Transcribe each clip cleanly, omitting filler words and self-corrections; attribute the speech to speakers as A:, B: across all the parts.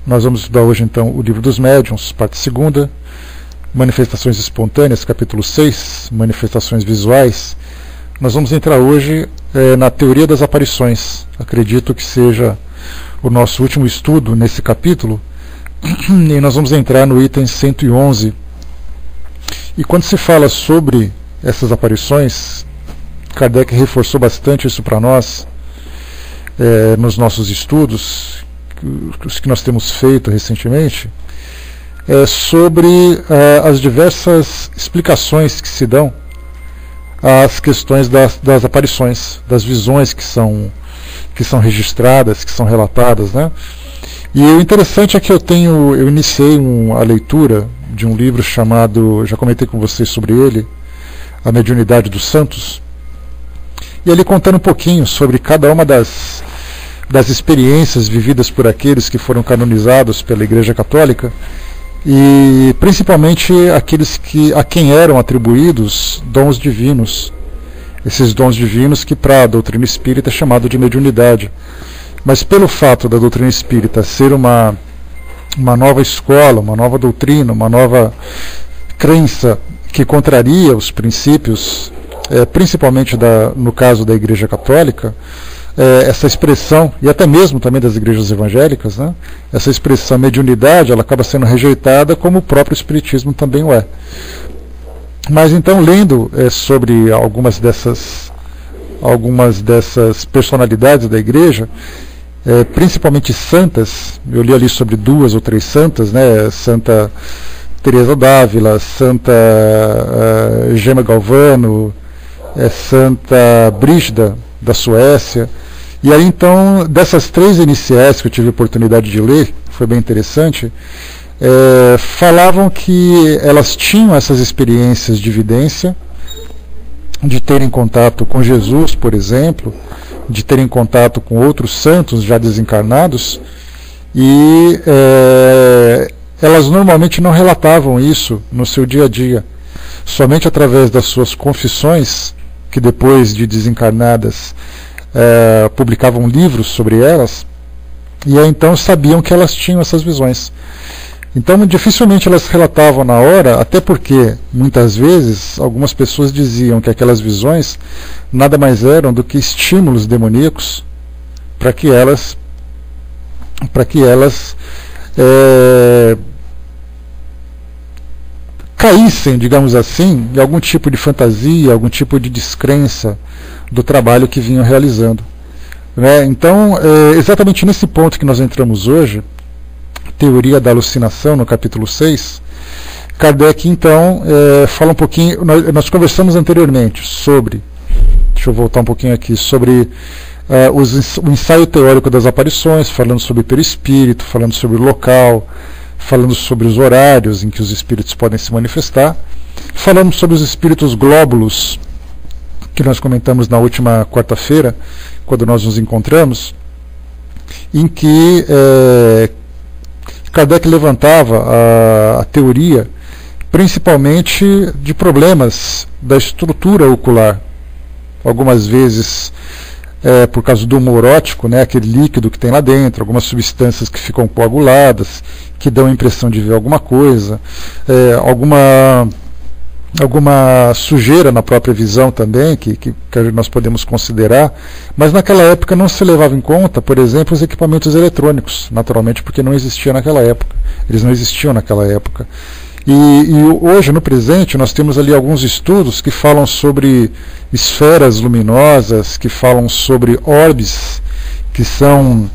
A: Nós vamos estudar hoje então o Livro dos Médiuns, parte 2, Manifestações Espontâneas, capítulo 6, Manifestações Visuais. Nós vamos entrar hoje na teoria das aparições. Acredito que seja o nosso último estudo nesse capítulo, e nós vamos entrar no item 111. E quando se fala sobre essas aparições, Kardec reforçou bastante isso para nós nos nossos estudos, os que nós temos feito recentemente, sobre as diversas explicações que se dão às questões das aparições, das visões que são registradas, que são relatadas, né? E o interessante é que eu iniciei a leitura de um livro chamado, já comentei com vocês sobre ele, A Mediunidade dos Santos, e ele contando um pouquinho sobre cada uma das experiências vividas por aqueles que foram canonizados pela Igreja Católica, e principalmente aqueles a quem eram atribuídos dons divinos, esses dons divinos que para a doutrina espírita é chamado de mediunidade. Mas pelo fato da doutrina espírita ser uma nova escola, uma nova doutrina, uma nova crença que contraria os princípios, principalmente no caso da Igreja Católica, essa expressão, e até mesmo também das igrejas evangélicas, né, essa expressão mediunidade, ela acaba sendo rejeitada, como o próprio Espiritismo também o é. Mas então, lendo sobre algumas dessas personalidades da igreja, principalmente santas, eu li ali sobre 2 ou 3 santas, né, Santa Teresa d'Ávila, Santa Gema Galvano, Santa Brígida da Suécia. E aí então, dessas 3 iniciais que eu tive a oportunidade de ler, foi bem interessante, falavam que elas tinham essas experiências de vidência, de terem contato com Jesus, por exemplo, de terem contato com outros santos já desencarnados, e elas normalmente não relatavam isso no seu dia a dia, somente através das suas confissões, que depois de desencarnadas publicavam livros sobre elas, e aí então sabiam que elas tinham essas visões. Então dificilmente elas relatavam na hora, até porque muitas vezes algumas pessoas diziam que aquelas visões nada mais eram do que estímulos demoníacos para que elas caíssem, digamos assim, em algum tipo de fantasia, algum tipo de descrença do trabalho que vinham realizando, né? Então, exatamente nesse ponto que nós entramos hoje, teoria da alucinação, no capítulo 6, Kardec então fala um pouquinho, nós conversamos anteriormente sobre, deixa eu voltar um pouquinho aqui, sobre o ensaio teórico das aparições, falando sobre perispírito, falando sobre o local, falando sobre os horários em que os espíritos podem se manifestar. Falamos sobre os espíritos glóbulos, que nós comentamos na última quarta-feira, quando nós nos encontramos, em que Kardec levantava a teoria, principalmente de problemas da estrutura ocular. Algumas vezes por causa do humor óptico, né, aquele líquido que tem lá dentro, algumas substâncias que ficam coaguladas, que dão a impressão de ver alguma coisa, alguma sujeira na própria visão também, que nós podemos considerar, mas naquela época não se levava em conta, por exemplo, os equipamentos eletrônicos, naturalmente, porque não existia naquela época, eles não existiam naquela época. E hoje, no presente, nós temos ali alguns estudos que falam sobre esferas luminosas, que falam sobre orbes, que são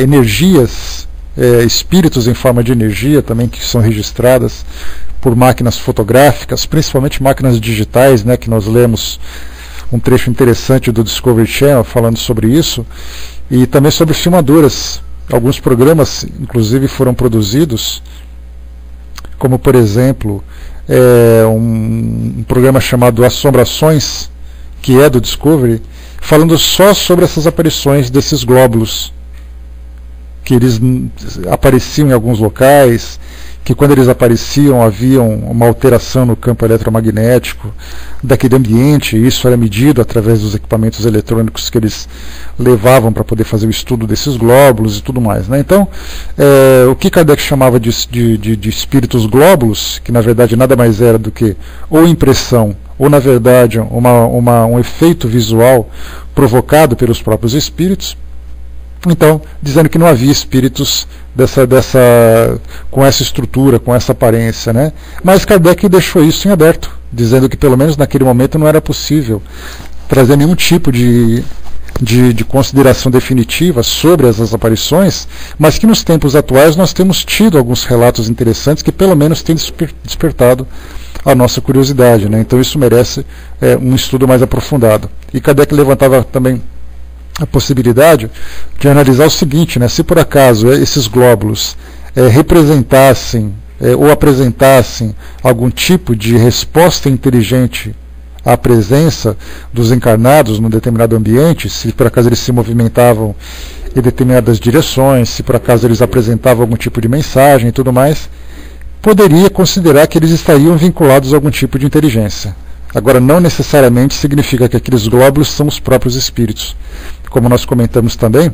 A: energias, espíritos em forma de energia também, que são registradas por máquinas fotográficas, principalmente máquinas digitais, né, que nós lemos um trecho interessante do Discovery Channel falando sobre isso, e também sobre filmadoras. Alguns programas, inclusive, foram produzidos, como por exemplo um programa chamado Assombrações, que é do Discovery, falando só sobre essas aparições desses glóbulos, que eles apareciam em alguns locais, que quando eles apareciam havia uma alteração no campo eletromagnético daquele ambiente, e isso era medido através dos equipamentos eletrônicos que eles levavam para poder fazer o estudo desses glóbulos e tudo mais, né? Então, o que Kardec chamava de espíritos glóbulos, que na verdade nada mais era do que ou impressão, ou na verdade um efeito visual provocado pelos próprios espíritos. Então, dizendo que não havia espíritos com essa estrutura, com essa aparência, né? Mas Kardec deixou isso em aberto, dizendo que pelo menos naquele momento não era possível trazer nenhum tipo de consideração definitiva sobre essas aparições, mas que nos tempos atuais nós temos tido alguns relatos interessantes que pelo menos têm despertado a nossa curiosidade, né? Então isso merece um estudo mais aprofundado. E Kardec levantava também a possibilidade de analisar o seguinte, né? Se por acaso esses glóbulos representassem ou apresentassem algum tipo de resposta inteligente à presença dos encarnados num determinado ambiente, se por acaso eles se movimentavam em determinadas direções, se por acaso eles apresentavam algum tipo de mensagem e tudo mais, poderia considerar que eles estariam vinculados a algum tipo de inteligência. Agora, não necessariamente significa que aqueles glóbulos são os próprios espíritos. Como nós comentamos também,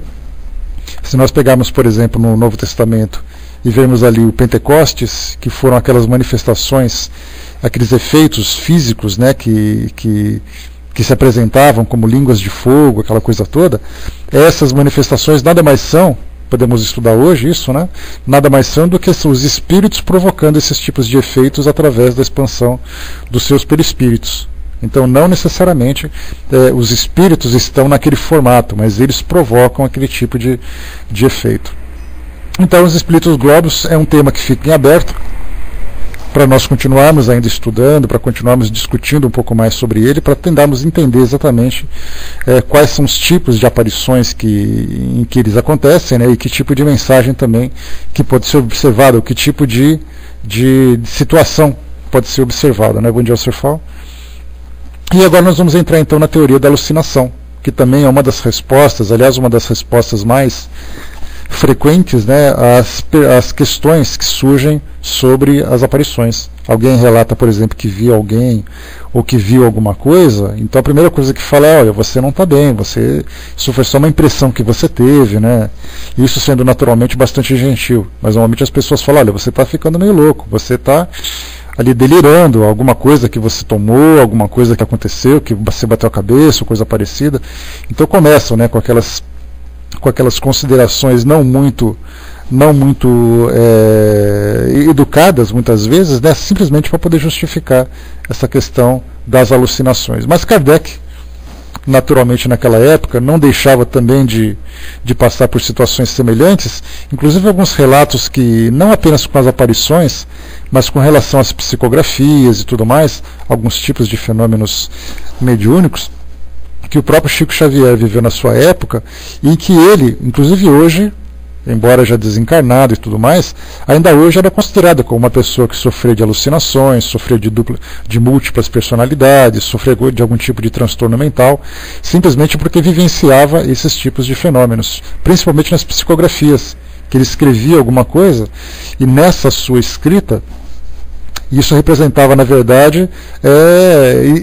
A: se nós pegarmos, por exemplo, no Novo Testamento e vermos ali o Pentecostes, que foram aquelas manifestações, aqueles efeitos físicos, né, que se apresentavam como línguas de fogo, aquela coisa toda, essas manifestações nada mais são, podemos estudar hoje isso, né, nada mais são do que os espíritos provocando esses tipos de efeitos através da expansão dos seus perispíritos. Então, não necessariamente os espíritos estão naquele formato, mas eles provocam aquele tipo de efeito. Então, os espíritos glóbulos é um tema que fica em aberto para nós continuarmos ainda estudando, para continuarmos discutindo um pouco mais sobre ele, para tentarmos entender exatamente quais são os tipos de aparições em que eles acontecem, né, e que tipo de mensagem também que pode ser observada, ou que tipo de situação pode ser observada, né? Bom dia, Sr. Fal. E agora nós vamos entrar então na teoria da alucinação, que também é uma das respostas, aliás, uma das respostas mais frequentes, né, às questões que surgem sobre as aparições. Alguém relata, por exemplo, que viu alguém ou que viu alguma coisa, então a primeira coisa que fala é: olha, você não está bem, isso foi só uma impressão que você teve, né? Isso sendo naturalmente bastante gentil, mas normalmente as pessoas falam: olha, você está ficando meio louco, você está ali delirando, alguma coisa que você tomou, alguma coisa que aconteceu, que você bateu a cabeça, ou coisa parecida. Então começam, né, com aquelas considerações não muito educadas, muitas vezes, né, simplesmente para poder justificar essa questão das alucinações. Mas Kardec, naturalmente naquela época, não deixava também de passar por situações semelhantes, inclusive alguns relatos que, não apenas com as aparições, mas com relação às psicografias e tudo mais, alguns tipos de fenômenos mediúnicos, que o próprio Chico Xavier viveu na sua época, e que ele, inclusive hoje, embora já desencarnado e tudo mais, ainda hoje era considerado como uma pessoa que sofreu de alucinações, sofreu de múltiplas personalidades, sofreu de algum tipo de transtorno mental, simplesmente porque vivenciava esses tipos de fenômenos, principalmente nas psicografias, que ele escrevia alguma coisa, e nessa sua escrita, isso representava, na verdade,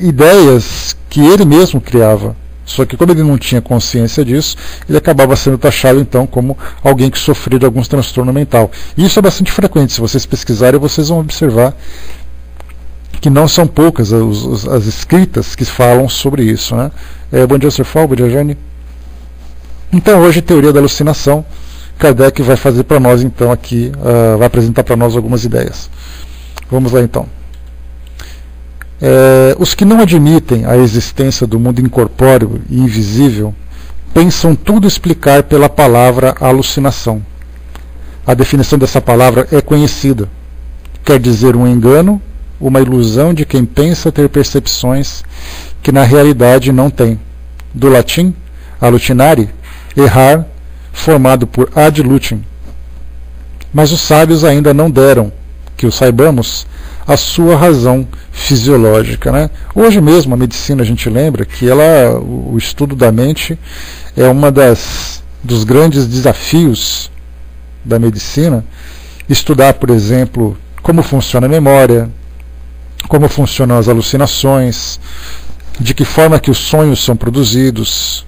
A: ideias que ele mesmo criava. Só que como ele não tinha consciência disso, ele acabava sendo taxado então como alguém que sofreu de algum transtorno mental. E isso é bastante frequente. Se vocês pesquisarem, vocês vão observar que não são poucas as escritas que falam sobre isso, né? Bom dia, Sr. Fal, bom dia, Jane. Então hoje, teoria da alucinação, Kardec vai fazer para nós então aqui, vai apresentar para nós algumas ideias. Vamos lá então. Os que não admitem a existência do mundo incorpóreo e invisível pensam tudo explicar pela palavra alucinação. A definição dessa palavra é conhecida. Quer dizer um engano, uma ilusão de quem pensa ter percepções que na realidade não tem. Do latim, alutinare, errar, formado por ad lutem. Mas os sábios ainda não deram, que o saibamos, a sua razão fisiológica, né? Hoje mesmo a medicina, a gente lembra que o estudo da mente é dos grandes desafios da medicina, estudar, por exemplo, como funciona a memória, como funcionam as alucinações, de que forma que os sonhos são produzidos,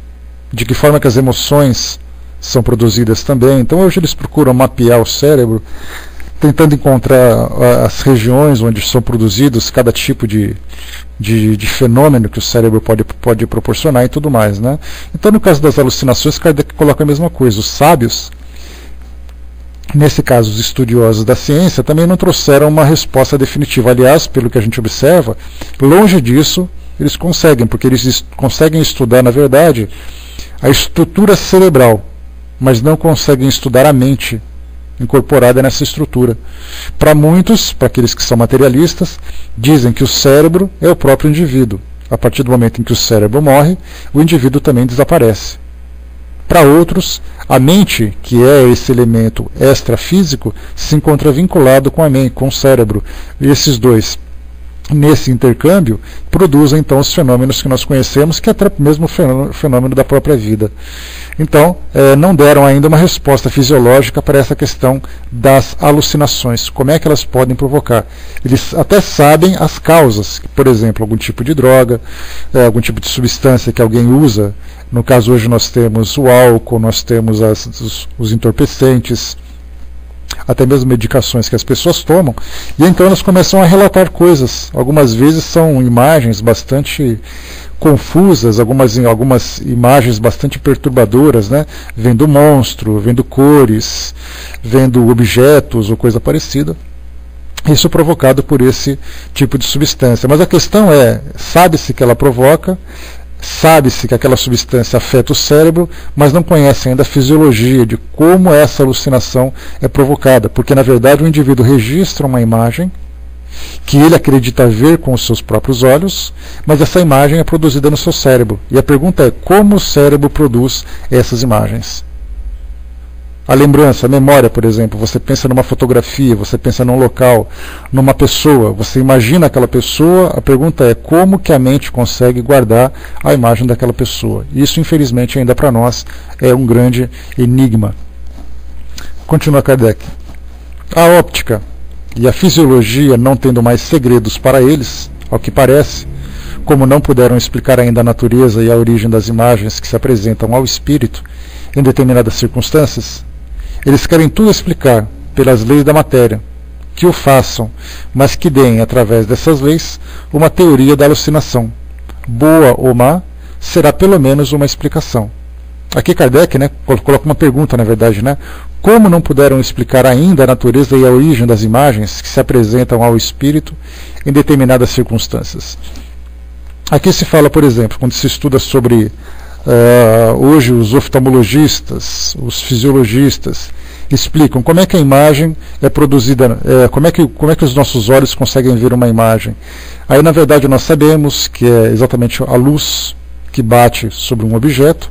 A: de que forma que as emoções são produzidas também. Então hoje eles procuram mapear o cérebro, tentando encontrar as regiões onde são produzidos cada tipo de fenômeno que o cérebro pode proporcionar e tudo mais, né? Então, no caso das alucinações, Kardec coloca a mesma coisa. Os sábios, nesse caso os estudiosos da ciência, também não trouxeram uma resposta definitiva. Aliás, pelo que a gente observa, longe disso eles conseguem, porque eles conseguem estudar, na verdade, a estrutura cerebral, mas não conseguem estudar a mente incorporada nessa estrutura. Para muitos, para aqueles que são materialistas, dizem que o cérebro é o próprio indivíduo. A partir do momento em que o cérebro morre, o indivíduo também desaparece. Para outros, a mente, que é esse elemento extrafísico, se encontra vinculado com a mente, com o cérebro. E esses dois, nesse intercâmbio, produzem então os fenômenos que nós conhecemos, que é até mesmo o fenômeno da própria vida. Então, não deram ainda uma resposta fisiológica para essa questão das alucinações, como é que elas podem provocar. Eles até sabem as causas, por exemplo, algum tipo de droga, algum tipo de substância que alguém usa. No caso hoje nós temos o álcool, nós temos os entorpecentes, até mesmo medicações que as pessoas tomam, e então elas começam a relatar coisas. Algumas vezes são imagens bastante confusas, algumas imagens bastante perturbadoras, né? Vendo monstro, vendo cores, vendo objetos ou coisa parecida. Isso é provocado por esse tipo de substância. Mas a questão é, sabe-se que ela provoca, sabe-se que aquela substância afeta o cérebro, mas não conhece ainda a fisiologia de como essa alucinação é provocada, porque na verdade o indivíduo registra uma imagem que ele acredita ver com os seus próprios olhos, mas essa imagem é produzida no seu cérebro. E a pergunta é, como o cérebro produz essas imagens? A lembrança, a memória, por exemplo, você pensa numa fotografia, você pensa num local, numa pessoa, você imagina aquela pessoa, a pergunta é como que a mente consegue guardar a imagem daquela pessoa. Isso, infelizmente, ainda para nós é um grande enigma. Continua Kardec. A óptica e a fisiologia, não tendo mais segredos para eles, ao que parece, como não puderam explicar ainda a natureza e a origem das imagens que se apresentam ao espírito em determinadas circunstâncias, eles querem tudo explicar pelas leis da matéria, que o façam, mas que deem, através dessas leis, uma teoria da alucinação. Boa ou má, será pelo menos uma explicação. Aqui Kardec, né, coloca uma pergunta, na verdade, né? Como não puderam explicar ainda a natureza e a origem das imagens que se apresentam ao espírito em determinadas circunstâncias? Aqui se fala, por exemplo, quando se estuda sobre hoje os oftalmologistas, os fisiologistas explicam como é que a imagem é produzida, como é que os nossos olhos conseguem ver uma imagem. Aí na verdade nós sabemos que é exatamente a luz que bate sobre um objeto,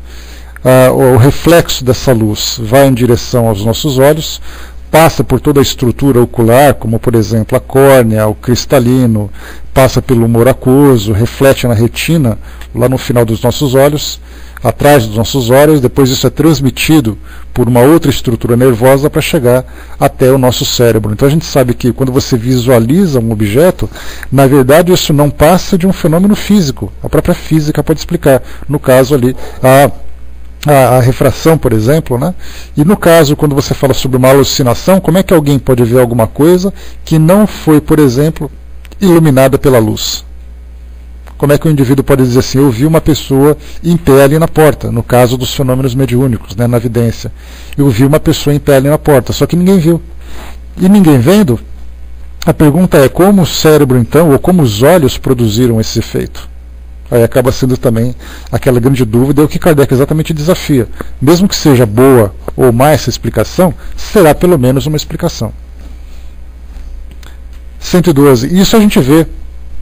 A: o reflexo dessa luz vai em direção aos nossos olhos, passa por toda a estrutura ocular, como por exemplo a córnea, o cristalino, passa pelo humor aquoso, reflete na retina, lá no final dos nossos olhos, atrás dos nossos olhos, depois isso é transmitido por uma outra estrutura nervosa para chegar até o nosso cérebro. Então a gente sabe que quando você visualiza um objeto, na verdade isso não passa de um fenômeno físico, a própria física pode explicar, no caso ali a refração, por exemplo, né? E no caso, quando você fala sobre uma alucinação, como é que alguém pode ver alguma coisa que não foi, por exemplo, iluminada pela luz? Como é que o indivíduo pode dizer assim, eu vi uma pessoa em pé ali na porta, no caso dos fenômenos mediúnicos, né, na evidência. Eu vi uma pessoa em pé ali na porta, só que ninguém viu. E ninguém vendo, a pergunta é como o cérebro então, ou como os olhos produziram esse efeito? Aí acaba sendo também aquela grande dúvida, é o que Kardec exatamente desafia. Mesmo que seja boa ou má essa explicação, será pelo menos uma explicação. 112. Isso a gente vê,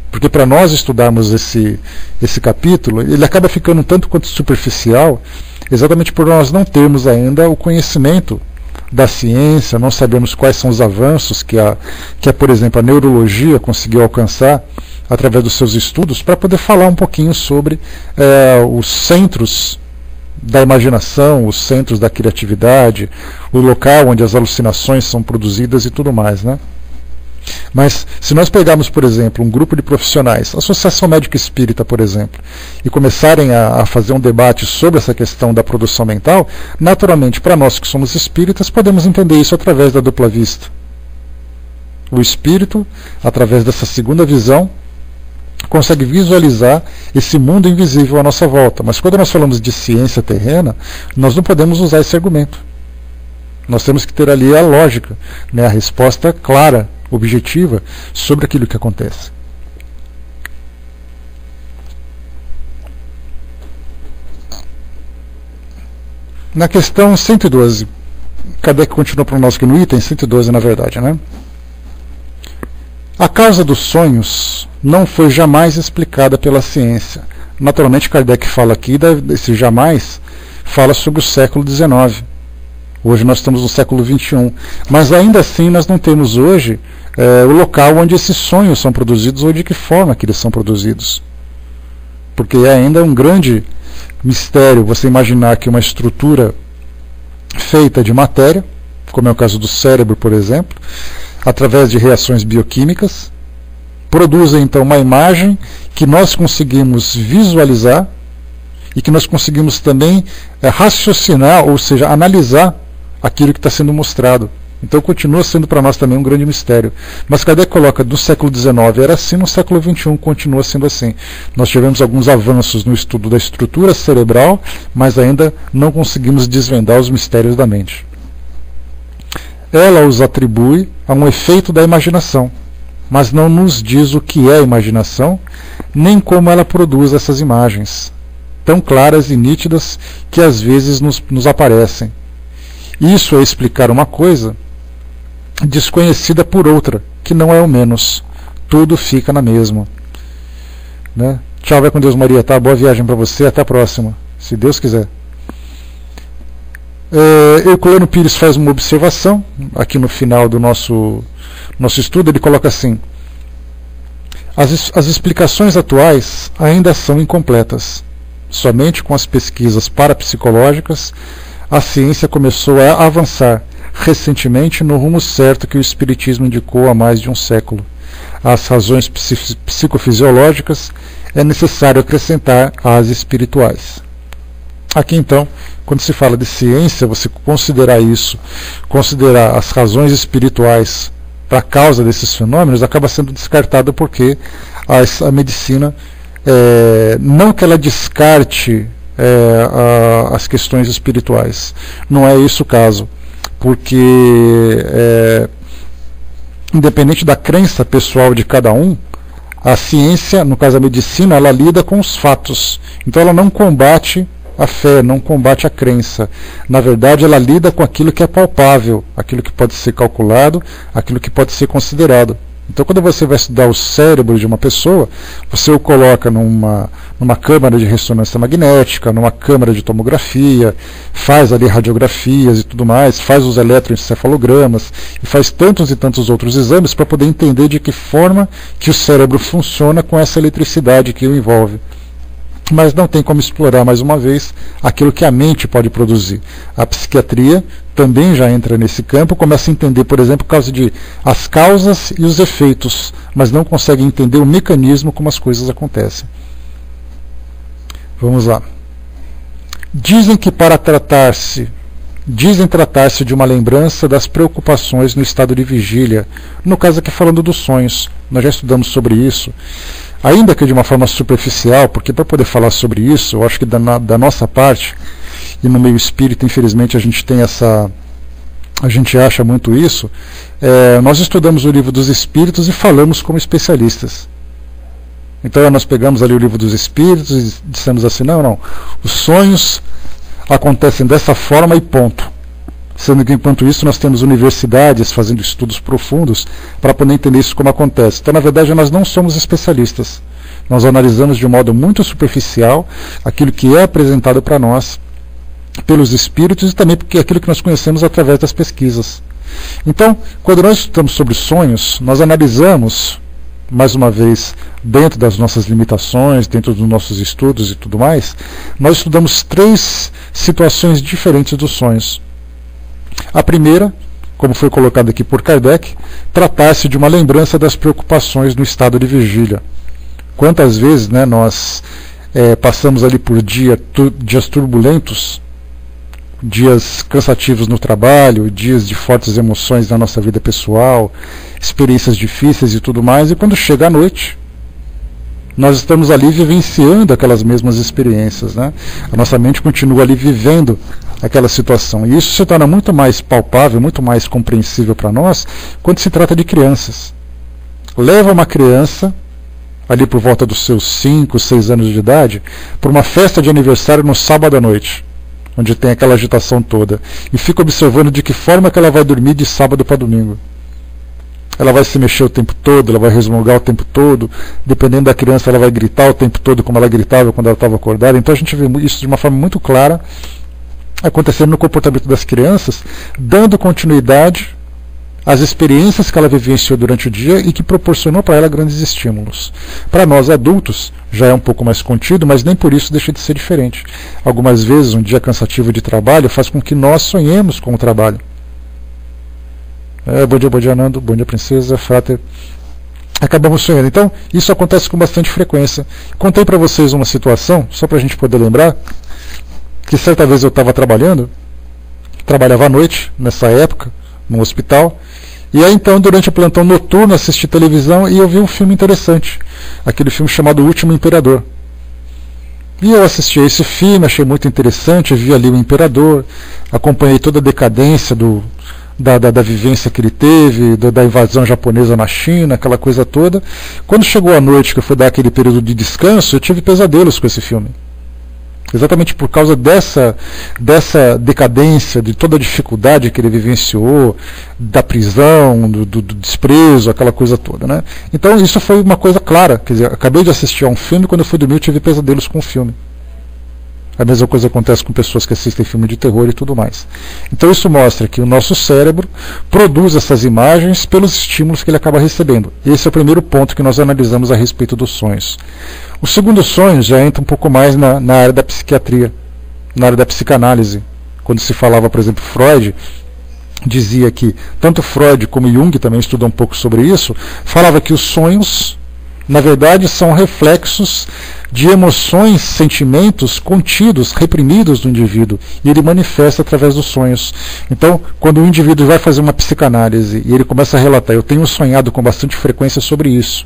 A: porque para nós estudarmos esse capítulo, ele acaba ficando tanto quanto superficial, exatamente por nós não termos ainda o conhecimento da ciência, não sabemos quais são os avanços que, por exemplo, a neurologia conseguiu alcançar através dos seus estudos, para poder falar um pouquinho sobre os centros da imaginação, os centros da criatividade, o local onde as alucinações são produzidas e tudo mais, né? Mas se nós pegarmos, por exemplo, um grupo de profissionais, a Associação Médica Espírita, por exemplo, e começarem a fazer um debate sobre essa questão da produção mental, naturalmente, para nós que somos espíritas, podemos entender isso através da dupla vista. O espírito, através dessa segunda visão, consegue visualizar esse mundo invisível à nossa volta. Mas quando nós falamos de ciência terrena, nós não podemos usar esse argumento. Nós temos que ter ali a lógica, né, a resposta clara, objetiva, sobre aquilo que acontece. Na questão 112, Kardec continua para nós aqui no item 112, na verdade, né? A causa dos sonhos não foi jamais explicada pela ciência. Naturalmente, Kardec fala aqui, esse jamais fala sobre o século XIX. Hoje nós estamos no século XXI. Mas ainda assim nós não temos hoje o local onde esses sonhos são produzidos ou de que forma que eles são produzidos. Porque é ainda um grande mistério você imaginar que uma estrutura feita de matéria, como é o caso do cérebro, por exemplo, através de reações bioquímicas, produza então uma imagem que nós conseguimos visualizar e que nós conseguimos também raciocinar, ou seja, analisar aquilo que está sendo mostrado. Então continua sendo para nós também um grande mistério. Mas Kardec coloca, do século XIX era assim, no século XXI continua sendo assim. Nós tivemos alguns avanços no estudo da estrutura cerebral, mas ainda não conseguimos desvendar os mistérios da mente. Ela os atribui a um efeito da imaginação, mas não nos diz o que é a imaginação, nem como ela produz essas imagens, tão claras e nítidas que às vezes nos aparecem. Isso é explicar uma coisa desconhecida por outra, que não é o menos. Tudo fica na mesma. Né? Tchau, vai com Deus, Maria, tá? Boa viagem para você, até a próxima, se Deus quiser. Herculano Pires faz uma observação aqui no final do nosso estudo. Ele coloca assim: as explicações atuais ainda são incompletas. Somente com as pesquisas parapsicológicas a ciência começou a avançar recentemente no rumo certo que o Espiritismo indicou há mais de um século. Às razões psicofisiológicas é necessário acrescentar as espirituais. Aqui então, quando se fala de ciência, você considerar isso, considerar as razões espirituais para a causa desses fenômenos, acaba sendo descartado porque a medicina, não que ela descarte as questões espirituais, não é esse o caso, porque independente da crença pessoal de cada um, a ciência, no caso a medicina, ela lida com os fatos, então ela não combate a fé, não combate a crença. Na verdade, ela lida com aquilo que é palpável, aquilo que pode ser calculado, aquilo que pode ser considerado. Então, quando você vai estudar o cérebro de uma pessoa, você o coloca numa câmara de ressonância magnética, numa câmara de tomografia, faz ali radiografias e tudo mais, faz os eletroencefalogramas e faz tantos e tantos outros exames para poder entender de que forma que o cérebro funciona com essa eletricidade que o envolve. Mas não tem como explorar, mais uma vez, aquilo que a mente pode produzir. A psiquiatria também já entra nesse campo, começa a entender, por exemplo, as causas e os efeitos, mas não consegue entender o mecanismo como as coisas acontecem. Vamos lá. Dizem tratar-se de uma lembrança das preocupações no estado de vigília, no caso aqui falando dos sonhos. Nós já estudamos sobre isso. Ainda que de uma forma superficial, porque para poder falar sobre isso, eu acho que da nossa parte, e no meio espírita, infelizmente, a gente acha muito isso, nós estudamos o livro dos Espíritos e falamos como especialistas. Então nós pegamos ali o livro dos Espíritos e dissemos assim, não, os sonhos acontecem dessa forma e ponto. Sendo que, enquanto isso, nós temos universidades fazendo estudos profundos para poder entender isso como acontece. Então, na verdade, nós não somos especialistas. Nós analisamos de um modo muito superficial aquilo que é apresentado para nós pelos espíritos e também porque aquilo que nós conhecemos através das pesquisas. Então, quando nós estudamos sobre sonhos, nós analisamos mais uma vez, dentro das nossas limitações, dentro dos nossos estudos e tudo mais, nós estudamos 3 situações diferentes dos sonhos. A primeira, como foi colocado aqui por Kardec, tratasse de uma lembrança das preocupações no estado de vigília. Quantas vezes, né, nós passamos ali por dias turbulentos, dias cansativos no trabalho, dias de fortes emoções na nossa vida pessoal, experiências difíceis e tudo mais, e quando chega a noite, nós estamos ali vivenciando aquelas mesmas experiências, né? A nossa mente continua ali vivendo aquela situação, e isso se torna muito mais palpável, muito mais compreensível para nós quando se trata de crianças. Leva uma criança ali por volta dos seus 5, 6 anos de idade para uma festa de aniversário no sábado à noite, onde tem aquela agitação toda, e fica observando de que forma que ela vai dormir de sábado para domingo. Ela vai se mexer o tempo todo, ela vai resmungar o tempo todo, dependendo da criança ela vai gritar o tempo todo como ela gritava quando ela estava acordada. Então a gente vê isso de uma forma muito clara acontecendo no comportamento das crianças, dando continuidade às experiências que ela vivenciou durante o dia e que proporcionou para ela grandes estímulos. Para nós adultos já é um pouco mais contido, mas nem por isso deixa de ser diferente. Algumas vezes um dia cansativo de trabalho faz com que nós sonhemos com o trabalho. Bom dia Nando, bom dia princesa, Frater. Acabamos sonhando. Então isso acontece com bastante frequência. Contei para vocês uma situação, só para a gente poder lembrar, que certa vez eu estava trabalhava à noite, nessa época, no hospital, e aí então durante o plantão noturno assisti televisão e eu vi um filme interessante, aquele filme chamado O Último Imperador. E eu assisti a esse filme, achei muito interessante, vi ali o imperador, acompanhei toda a decadência da vivência que ele teve, da invasão japonesa na China, aquela coisa toda. Quando chegou a noite, que eu fui dar aquele período de descanso, eu tive pesadelos com esse filme. Exatamente por causa dessa decadência, de toda a dificuldade que ele vivenciou, da prisão, do desprezo, aquela coisa toda, né? Então isso foi uma coisa clara, quer dizer, acabei de assistir a um filme, quando eu fui dormir eu tive pesadelos com o filme. A mesma coisa acontece com pessoas que assistem filme de terror e tudo mais. Então isso mostra que o nosso cérebro produz essas imagens pelos estímulos que ele acaba recebendo. Esse é o primeiro ponto que nós analisamos a respeito dos sonhos. O segundo sonho já entra um pouco mais na área da psiquiatria, na área da psicanálise. Quando se falava, por exemplo, Freud dizia que, tanto Freud como Jung também estudam um pouco sobre isso, falava que os sonhos, na verdade, são reflexos de emoções, sentimentos contidos, reprimidos do indivíduo, e ele manifesta através dos sonhos. Então, quando o indivíduo vai fazer uma psicanálise e ele começa a relatar, eu tenho sonhado com bastante frequência sobre isso,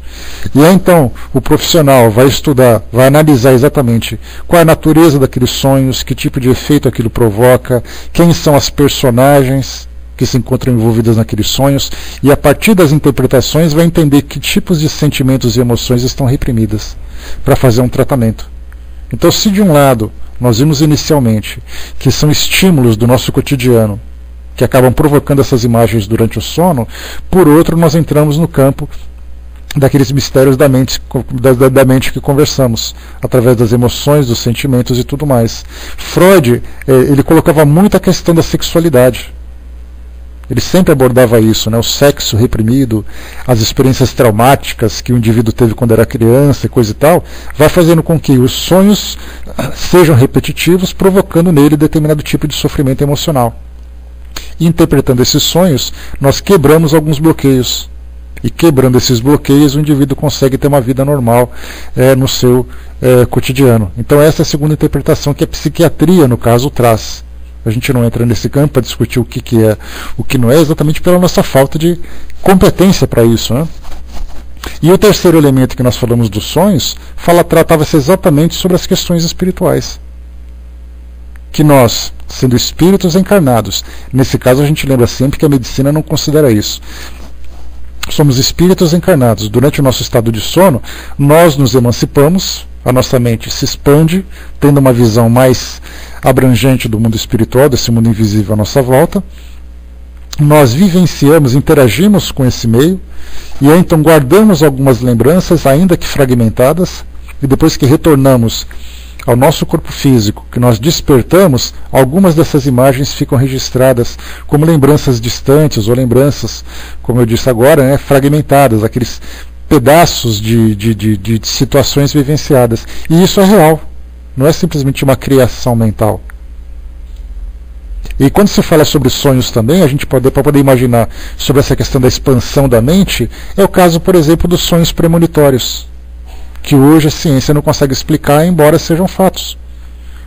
A: e aí então o profissional vai estudar, vai analisar exatamente qual é a natureza daqueles sonhos, que tipo de efeito aquilo provoca, quem são as personagens que se encontram envolvidas naqueles sonhos, e a partir das interpretações vai entender que tipos de sentimentos e emoções estão reprimidas, para fazer um tratamento. Então, se de um lado nós vimos inicialmente que são estímulos do nosso cotidiano que acabam provocando essas imagens durante o sono, por outro nós entramos no campo daqueles mistérios da mente que conversamos, através das emoções, dos sentimentos e tudo mais. Freud, ele colocava muito a questão da sexualidade. Ele sempre abordava isso, né? O sexo reprimido, as experiências traumáticas que o indivíduo teve quando era criança e coisa e tal, vai fazendo com que os sonhos sejam repetitivos, provocando nele determinado tipo de sofrimento emocional. E interpretando esses sonhos, nós quebramos alguns bloqueios. E quebrando esses bloqueios, o indivíduo consegue ter uma vida normal no seu cotidiano. Então essa é a segunda interpretação que a psiquiatria, no caso, traz. A gente não entra nesse campo para discutir o que é, o que não é, exatamente pela nossa falta de competência para isso, né? E o terceiro elemento que nós falamos dos sonhos, tratava-se exatamente sobre as questões espirituais. Que nós, sendo espíritos encarnados, nesse caso a gente lembra sempre que a medicina não considera isso. Somos espíritos encarnados. Durante o nosso estado de sono, nós nos emancipamos, a nossa mente se expande, tendo uma visão mais abrangente do mundo espiritual, desse mundo invisível à nossa volta. Nós vivenciamos, interagimos com esse meio, e aí então guardamos algumas lembranças, ainda que fragmentadas, e depois que retornamos ao nosso corpo físico, que nós despertamos, algumas dessas imagens ficam registradas como lembranças distantes, ou lembranças, como eu disse agora, fragmentadas, aqueles pedaços de situações vivenciadas. E isso é real, não é simplesmente uma criação mental. E quando se fala sobre sonhos também, a gente para poder imaginar sobre essa questão da expansão da mente, é o caso, por exemplo, dos sonhos premonitórios, que hoje a ciência não consegue explicar, embora sejam fatos.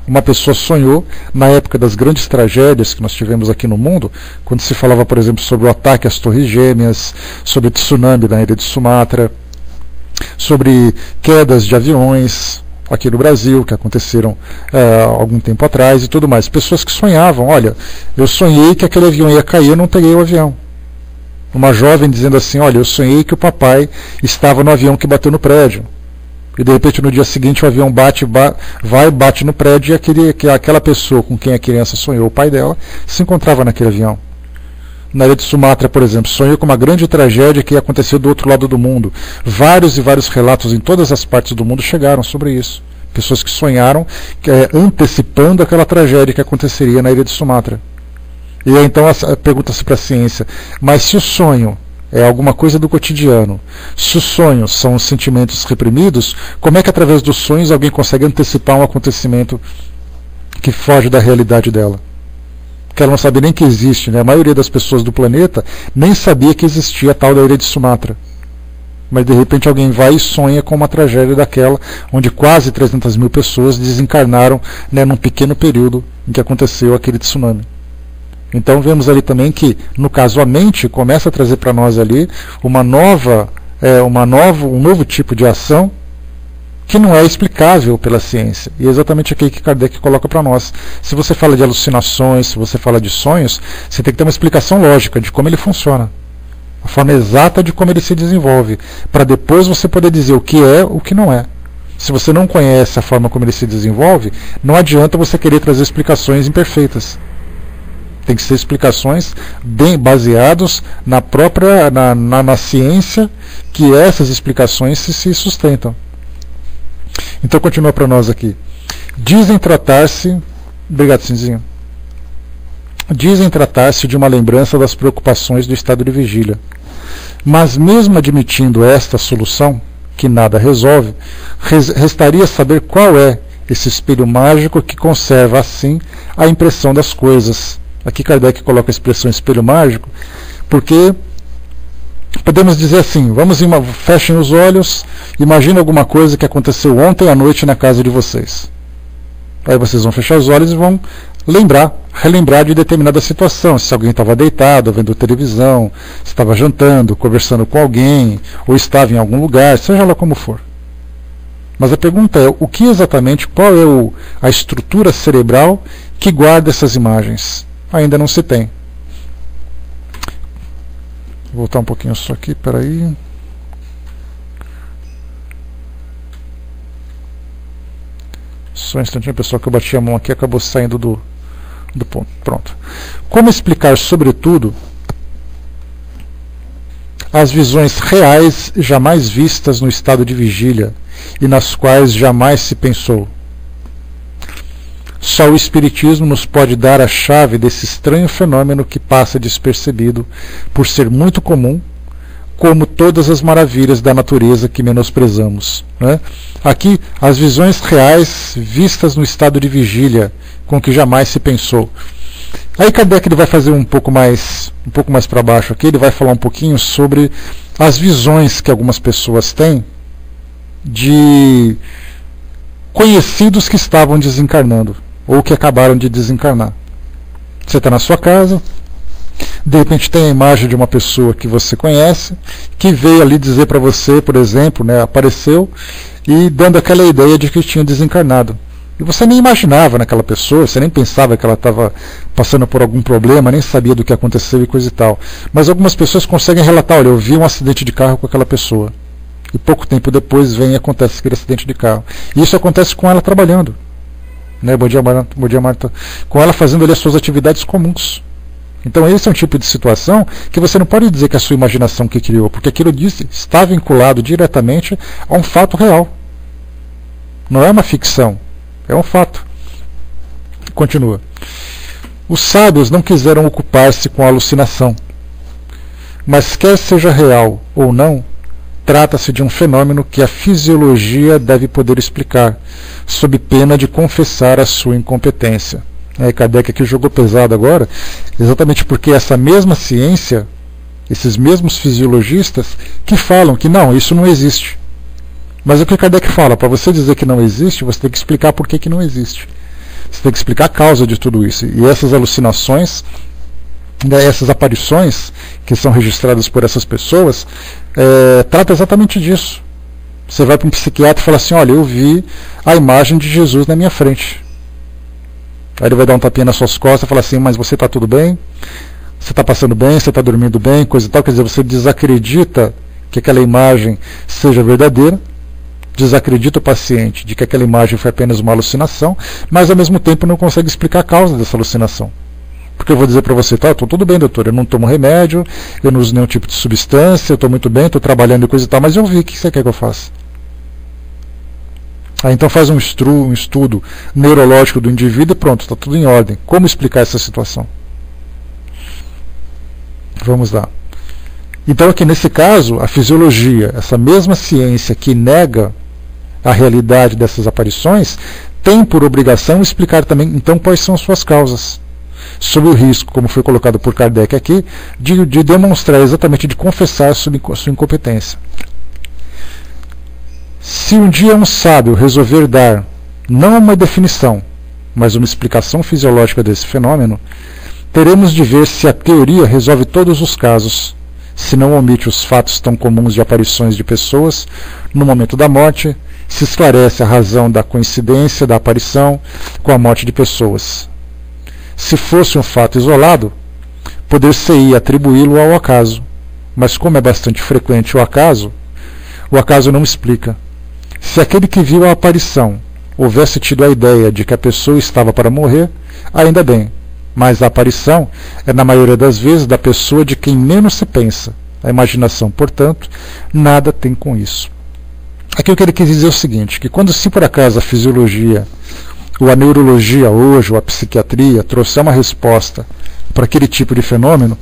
A: Uma pessoa sonhou, na época das grandes tragédias que nós tivemos aqui no mundo, quando se falava, por exemplo, sobre o ataque às Torres Gêmeas, sobre o tsunami na ilha de Sumatra, sobre quedas de aviões aqui no Brasil, que aconteceram algum tempo atrás e tudo mais. Pessoas que sonhavam, olha, eu sonhei que aquele avião ia cair, eu não peguei o avião. Uma jovem dizendo assim, olha, eu sonhei que o papai estava no avião que bateu no prédio. E de repente no dia seguinte o avião bate no prédio e aquela pessoa com quem a criança sonhou, o pai dela, se encontrava naquele avião. Na ilha de Sumatra, por exemplo, sonhou com uma grande tragédia que aconteceu do outro lado do mundo. Vários e vários relatos em todas as partes do mundo chegaram sobre isso. Pessoas que sonharam antecipando aquela tragédia que aconteceria na ilha de Sumatra. E aí então pergunta-se para a ciência, mas se o sonho é alguma coisa do cotidiano, se os sonhos são os sentimentos reprimidos, como é que através dos sonhos alguém consegue antecipar um acontecimento que foge da realidade dela? Que ela não sabe nem que existe, né? A maioria das pessoas do planeta nem sabia que existia a tal da ilha de Sumatra. Mas de repente alguém vai e sonha com uma tragédia daquela, onde quase 300 mil pessoas desencarnaram, né, num pequeno período em que aconteceu aquele tsunami. Então vemos ali também que, no caso, a mente começa a trazer para nós ali um novo tipo de ação que não é explicável pela ciência. E é exatamente aqui que Kardec coloca para nós. Se você fala de alucinações, se você fala de sonhos, você tem que ter uma explicação lógica de como ele funciona. A forma exata de como ele se desenvolve, para depois você poder dizer o que é, o que não é. Se você não conhece a forma como ele se desenvolve, não adianta você querer trazer explicações imperfeitas. Tem que ser explicações bem baseadas na própria na ciência, que essas explicações se sustentam. Então continua para nós aqui. Dizem tratar-se... Obrigado, Cinzinho. Dizem tratar-se de uma lembrança das preocupações do estado de vigília. Mas mesmo admitindo esta solução, que nada resolve, restaria saber qual é esse espelho mágico que conserva assim a impressão das coisas. Aqui Kardec coloca a expressão espelho mágico, porque podemos dizer assim, fechem os olhos, imagine alguma coisa que aconteceu ontem à noite na casa de vocês. Aí vocês vão fechar os olhos e vão relembrar de determinada situação, se alguém estava deitado, vendo televisão, se estava jantando, conversando com alguém, ou estava em algum lugar, seja lá como for. Mas a pergunta é, o que exatamente, qual é a estrutura cerebral que guarda essas imagens? Ainda não se tem. Vou voltar um pouquinho só aqui, peraí. Só um instantinho, pessoal, que eu bati a mão aqui, acabou saindo do ponto. Pronto. Como explicar, sobretudo, as visões reais jamais vistas no estado de vigília e nas quais jamais se pensou? Só o Espiritismo nos pode dar a chave desse estranho fenômeno que passa despercebido por ser muito comum, como todas as maravilhas da natureza que menosprezamos, né? Aqui, as visões reais vistas no estado de vigília, com que jamais se pensou. Aí Kardec ele vai fazer um pouco mais para baixo aqui, ele vai falar um pouquinho sobre as visões que algumas pessoas têm de conhecidos que estavam desencarnando, ou que acabaram de desencarnar. Você está na sua casa, de repente tem a imagem de uma pessoa que você conhece, que veio ali dizer para você, por exemplo, né, apareceu, e dando aquela ideia de que tinha desencarnado. E você nem imaginava naquela pessoa, você nem pensava que ela estava passando por algum problema, nem sabia do que aconteceu e coisa e tal. Mas algumas pessoas conseguem relatar, olha, eu vi um acidente de carro com aquela pessoa. E pouco tempo depois vem e acontece aquele acidente de carro. E isso acontece com ela trabalhando. Né? Bom dia, Marta. Com ela fazendo ali as suas atividades comuns. Então esse é um tipo de situação que você não pode dizer que é a sua imaginação que criou, porque aquilo está vinculado diretamente a um fato real. Não é uma ficção, é um fato. Continua. Os sábios não quiseram ocupar-se com a alucinação, mas quer seja real ou não, trata-se de um fenômeno que a fisiologia deve poder explicar, sob pena de confessar a sua incompetência. Kardec aqui jogou pesado agora, exatamente porque essa mesma ciência, esses mesmos fisiologistas, que falam que não, isso não existe. Mas o que Kardec fala? Para você dizer que não existe, você tem que explicar por que não existe. Você tem que explicar a causa de tudo isso. E essas alucinações, essas aparições que são registradas por essas pessoas, trata exatamente disso. Você vai para um psiquiatra e fala assim, olha, eu vi a imagem de Jesus na minha frente. Aí ele vai dar um tapinha nas suas costas e falar assim, mas você está tudo bem? Você está passando bem? Você está dormindo bem? Coisa e tal. Quer dizer, você desacredita que aquela imagem seja verdadeira, desacredita o paciente de que aquela imagem foi apenas uma alucinação, mas ao mesmo tempo não consegue explicar a causa dessa alucinação. Porque eu vou dizer para você, tá, estou tudo bem, doutor, eu não tomo remédio, eu não uso nenhum tipo de substância, eu estou muito bem, estou trabalhando e coisa e tal, mas eu vi, o que você quer que eu faça? Então faz um estudo neurológico do indivíduo e pronto, está tudo em ordem. Como explicar essa situação? Vamos lá. Então aqui nesse caso, a fisiologia, essa mesma ciência que nega a realidade dessas aparições, tem por obrigação explicar também então quais são as suas causas. Sob o risco, como foi colocado por Kardec aqui, de demonstrar exatamente, de confessar a sua incompetência. Se um dia um sábio resolver dar, não uma definição, mas uma explicação fisiológica desse fenômeno, teremos de ver se a teoria resolve todos os casos, se não omite os fatos tão comuns de aparições de pessoas no momento da morte, se esclarece a razão da coincidência da aparição com a morte de pessoas. Se fosse um fato isolado, poder-se-ia atribuí-lo ao acaso, mas como é bastante frequente o acaso não explica. Se aquele que viu a aparição houvesse tido a ideia de que a pessoa estava para morrer, ainda bem, mas a aparição é na maioria das vezes da pessoa de quem menos se pensa. A imaginação, portanto, nada tem com isso. Aqui o que ele quis dizer é o seguinte, que quando se por acaso a fisiologia, ou a neurologia hoje, ou a psiquiatria, trouxer uma resposta para aquele tipo de fenômeno,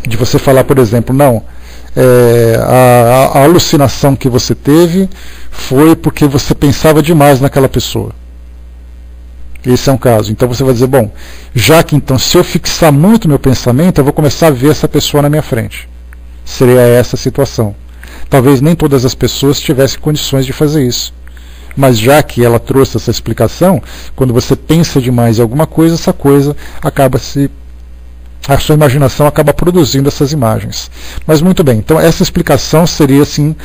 A: de você falar, por exemplo, não, a alucinação que você teve foi porque você pensava demais naquela pessoa. Esse é um caso. Então você vai dizer, bom, já que então se eu fixar muito meu pensamento, eu vou começar a ver essa pessoa na minha frente. Seria essa a situação. Talvez nem todas as pessoas tivessem condições de fazer isso. Mas já que ela trouxe essa explicação, quando você pensa demais em alguma coisa, essa coisa acaba a sua imaginação acaba produzindo essas imagens. Mas muito bem, então essa explicação seria assim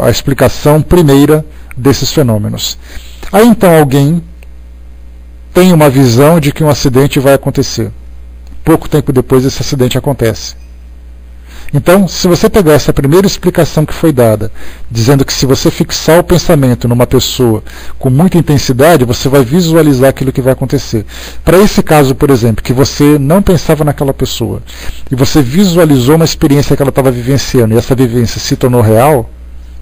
A: a explicação primeira desses fenômenos. Aí então alguém tem uma visão de que um acidente vai acontecer. Pouco tempo depois esse acidente acontece. Então, se você pegar essa primeira explicação que foi dada, dizendo que se você fixar o pensamento numa pessoa com muita intensidade, você vai visualizar aquilo que vai acontecer. Para esse caso, por exemplo, que você não pensava naquela pessoa, e você visualizou uma experiência que ela estava vivenciando, e essa vivência se tornou real,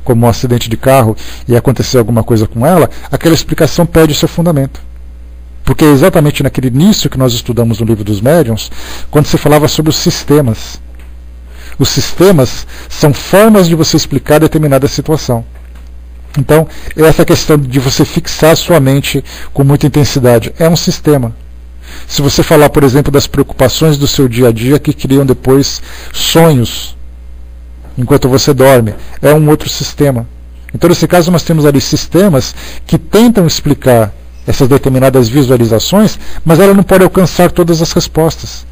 A: como um acidente de carro, e aconteceu alguma coisa com ela, aquela explicação perde o seu fundamento. Porque é exatamente naquele início que nós estudamos no Livro dos Médiuns, quando se falava sobre os sistemas. Os sistemas são formas de você explicar determinada situação. Então, essa questão de você fixar sua mente com muita intensidade é um sistema. Se você falar, por exemplo, das preocupações do seu dia a dia que criam depois sonhos enquanto você dorme, é um outro sistema. Então, nesse caso, nós temos ali sistemas que tentam explicar essas determinadas visualizações, mas ela não pode alcançar todas as respostas.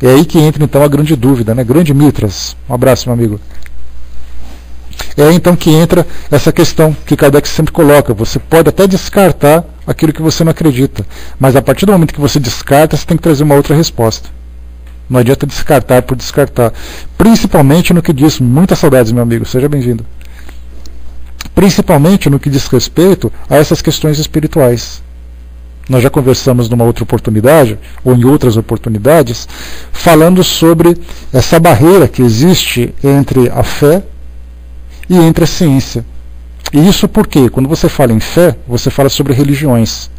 A: É aí que entra então a grande dúvida, né? Grande Mitras, um abraço, meu amigo. É aí então que entra essa questão que Kardec sempre coloca. Você pode até descartar aquilo que você não acredita, mas a partir do momento que você descarta, você tem que trazer uma outra resposta. Não adianta descartar por descartar. Principalmente no que diz, muitas saudades, meu amigo, seja bem-vindo. Principalmente no que diz respeito a essas questões espirituais. Nós já conversamos numa outra oportunidade, ou em outras oportunidades, falando sobre essa barreira que existe entre a fé e entre a ciência. E isso porque, quando você fala em fé, você fala sobre religiões.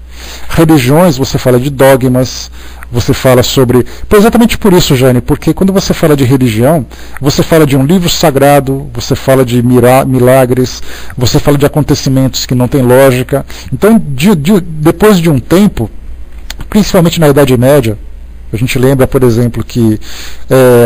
A: Religiões, você fala de dogmas, você fala sobre... Exatamente por isso, Jane, porque quando você fala de religião, você fala de um livro sagrado, você fala de milagres, você fala de acontecimentos que não têm lógica. Então, depois de um tempo, principalmente na Idade Média, a gente lembra, por exemplo, que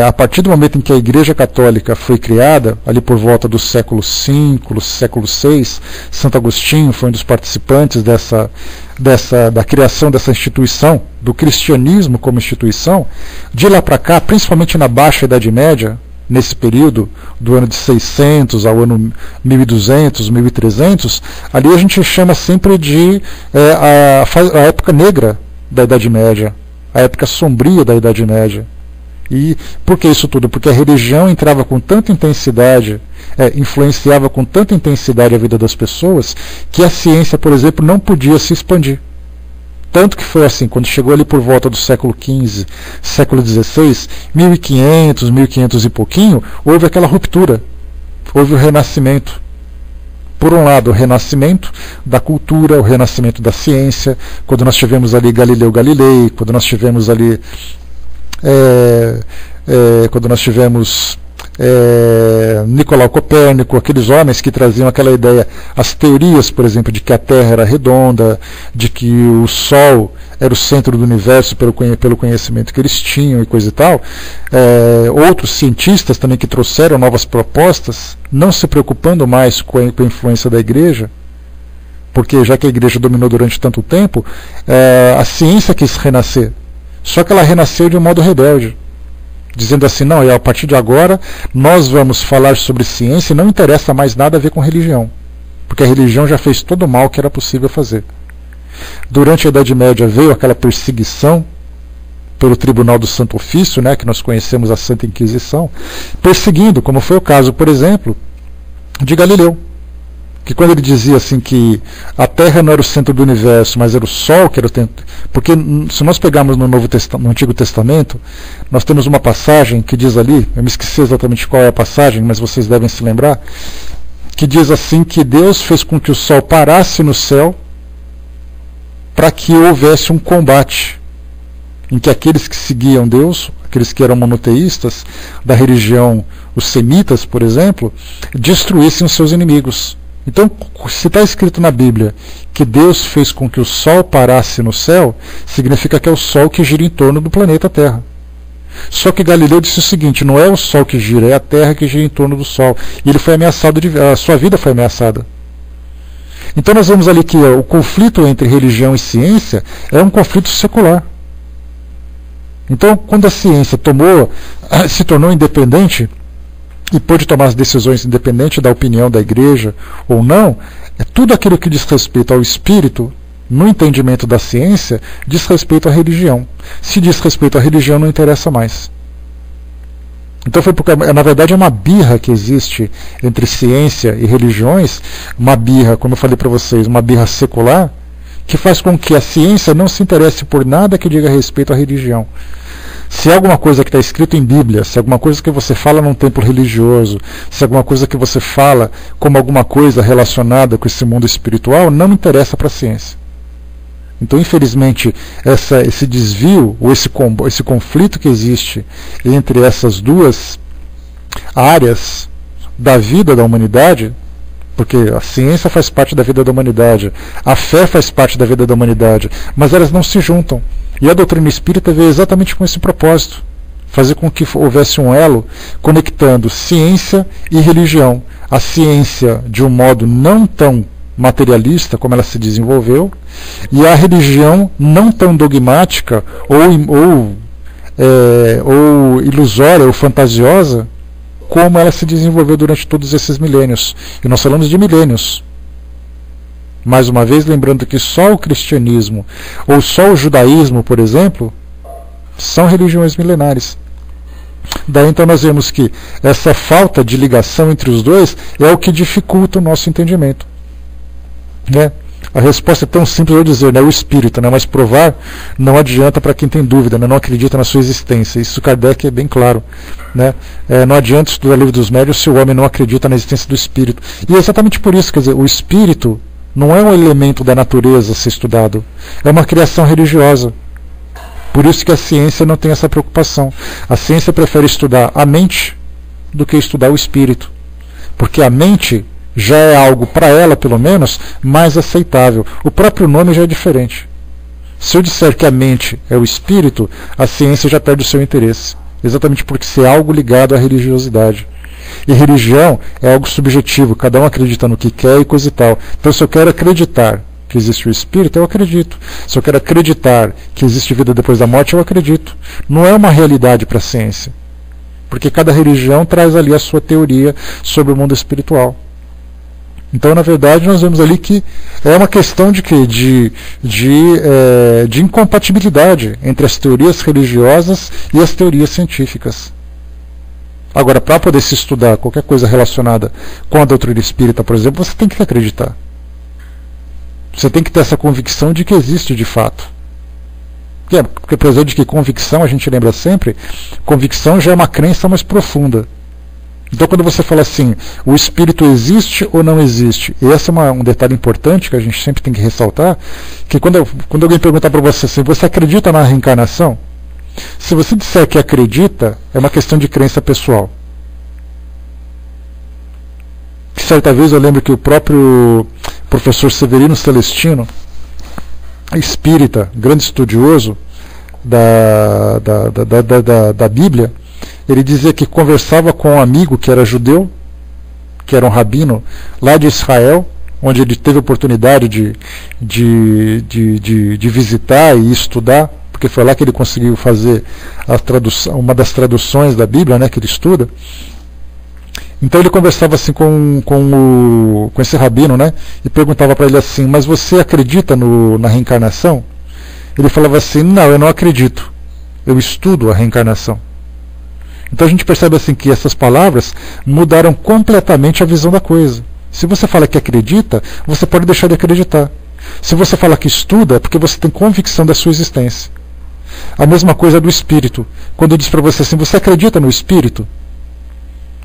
A: a partir do momento em que a Igreja Católica foi criada, ali por volta do século V, século VI, Santo Agostinho foi um dos participantes da criação dessa instituição, do cristianismo como instituição. De lá para cá, principalmente na Baixa Idade Média, nesse período do ano de 600 ao ano 1200, 1300, ali a gente chama sempre de a época negra da Idade Média, a época sombria da Idade Média. E por que isso tudo? Porque a religião entrava com tanta intensidade, influenciava com tanta intensidade a vida das pessoas, que a ciência, por exemplo, não podia se expandir. Tanto que foi assim, quando chegou ali por volta do século XV, século XVI, 1500 e pouquinho, houve aquela ruptura, houve o renascimento. Por um lado, o renascimento da cultura, o renascimento da ciência, quando nós tivemos ali Galileu Galilei, quando nós tivemos ali Nicolau Copérnico, aqueles homens que traziam aquela ideia, as teorias, por exemplo, de que a Terra era redonda, de que o Sol era o centro do universo pelo conhecimento que eles tinham e coisa e tal. Outros cientistas também que trouxeram novas propostas, não se preocupando mais com a influência da Igreja, porque já que a Igreja dominou durante tanto tempo, a ciência quis renascer. Só que ela renasceu de um modo rebelde, dizendo assim, não, a partir de agora nós vamos falar sobre ciência e não interessa mais nada a ver com religião, porque a religião já fez todo o mal que era possível fazer. Durante a Idade Média veio aquela perseguição pelo Tribunal do Santo Ofício, que nós conhecemos a Santa Inquisição, perseguindo, como foi o caso, por exemplo, de Galileu, que quando ele dizia assim que a Terra não era o centro do universo, mas era o Sol que era o centro. Porque se nós pegarmos no Antigo Testamento, nós temos uma passagem que diz ali, eu me esqueci exatamente qual é a passagem, mas vocês devem se lembrar, que diz assim que Deus fez com que o Sol parasse no céu para que houvesse um combate, em que aqueles que seguiam Deus, aqueles que eram monoteístas da religião, os semitas, por exemplo, destruíssem os seus inimigos. Então, se está escrito na Bíblia que Deus fez com que o Sol parasse no céu, significa que é o Sol que gira em torno do planeta Terra. Só que Galileu disse o seguinte, não é o Sol que gira, é a Terra que gira em torno do Sol. E ele foi ameaçado, a sua vida foi ameaçada. Então nós vemos ali que o conflito entre religião e ciência é um conflito secular. Então, quando a ciência se tornou independente, e pôde tomar as decisões independente da opinião da Igreja ou não, tudo aquilo que diz respeito ao espírito, no entendimento da ciência, diz respeito à religião. Se diz respeito à religião, não interessa mais. Então foi porque, na verdade, é uma birra que existe entre ciência e religiões, uma birra, como eu falei para vocês, uma birra secular, que faz com que a ciência não se interesse por nada que diga respeito à religião. Se é alguma coisa que está escrito em Bíblia, se é alguma coisa que você fala num templo religioso, se é alguma coisa que você fala como alguma coisa relacionada com esse mundo espiritual, não interessa para a ciência. Então, infelizmente, esse desvio, ou esse conflito que existe entre essas duas áreas da vida da humanidade, porque a ciência faz parte da vida da humanidade, a fé faz parte da vida da humanidade, mas elas não se juntam. E a doutrina espírita veio exatamente com esse propósito, fazer com que houvesse um elo conectando ciência e religião. A ciência de um modo não tão materialista como ela se desenvolveu, e a religião não tão dogmática ou ilusória ou fantasiosa como ela se desenvolveu durante todos esses milênios. E nós falamos de milênios. Mais uma vez, lembrando que só o cristianismo ou só o judaísmo, por exemplo, são religiões milenares. Daí então nós vemos que essa falta de ligação entre os dois é o que dificulta o nosso entendimento. A resposta é tão simples eu dizer, o espírito, mas provar não adianta para quem tem dúvida, não acredita na sua existência. Isso Kardec é bem claro. Não adianta estudar o livro dos médiuns se o homem não acredita na existência do espírito. E é exatamente por isso, quer dizer, o espírito não é um elemento da natureza a ser estudado, é uma criação religiosa. Por isso que a ciência não tem essa preocupação. A ciência prefere estudar a mente do que estudar o espírito, porque a mente já é algo, para ela pelo menos, mais aceitável. O próprio nome já é diferente. Se eu disser que a mente é o espírito, a ciência já perde o seu interesse, exatamente porque isso é algo ligado à religiosidade. E religião é algo subjetivo, cada um acredita no que quer e coisa e tal. Então, se eu quero acreditar que existe o espírito, eu acredito. Se eu quero acreditar que existe vida depois da morte, eu acredito. Não é uma realidade para a ciência, porque cada religião traz ali a sua teoria sobre o mundo espiritual. Então, na verdade, nós vemos ali que é uma questão de quê? De incompatibilidade entre as teorias religiosas e as teorias científicas. Agora, para poder se estudar qualquer coisa relacionada com a doutrina espírita, por exemplo, você tem que acreditar. Você tem que ter essa convicção de que existe de fato. Porque apesar de que convicção, a gente lembra sempre, convicção já é uma crença mais profunda. Então, quando você fala assim, o espírito existe ou não existe, e esse é um detalhe importante que a gente sempre tem que ressaltar, que quando alguém perguntar para você assim, você acredita na reencarnação? Se você disser que acredita, é uma questão de crença pessoal. Certa vez eu lembro que o próprio professor Severino Celestino, espírita, grande estudioso da Bíblia, ele dizia que conversava com um amigo que era judeu, que era um rabino lá de Israel, onde ele teve a oportunidade de visitar e estudar, porque foi lá que ele conseguiu fazer uma das traduções da Bíblia, né, que ele estuda. Então ele conversava assim com esse rabino, né, e perguntava para ele assim, mas você acredita na reencarnação? Ele falava assim, não, eu não acredito, eu estudo a reencarnação. Então a gente percebe assim que essas palavras mudaram completamente a visão da coisa. Se você fala que acredita, você pode deixar de acreditar. Se você fala que estuda, é porque você tem convicção da sua existência. A mesma coisa do espírito. Quando eu diz para você assim, você acredita no espírito?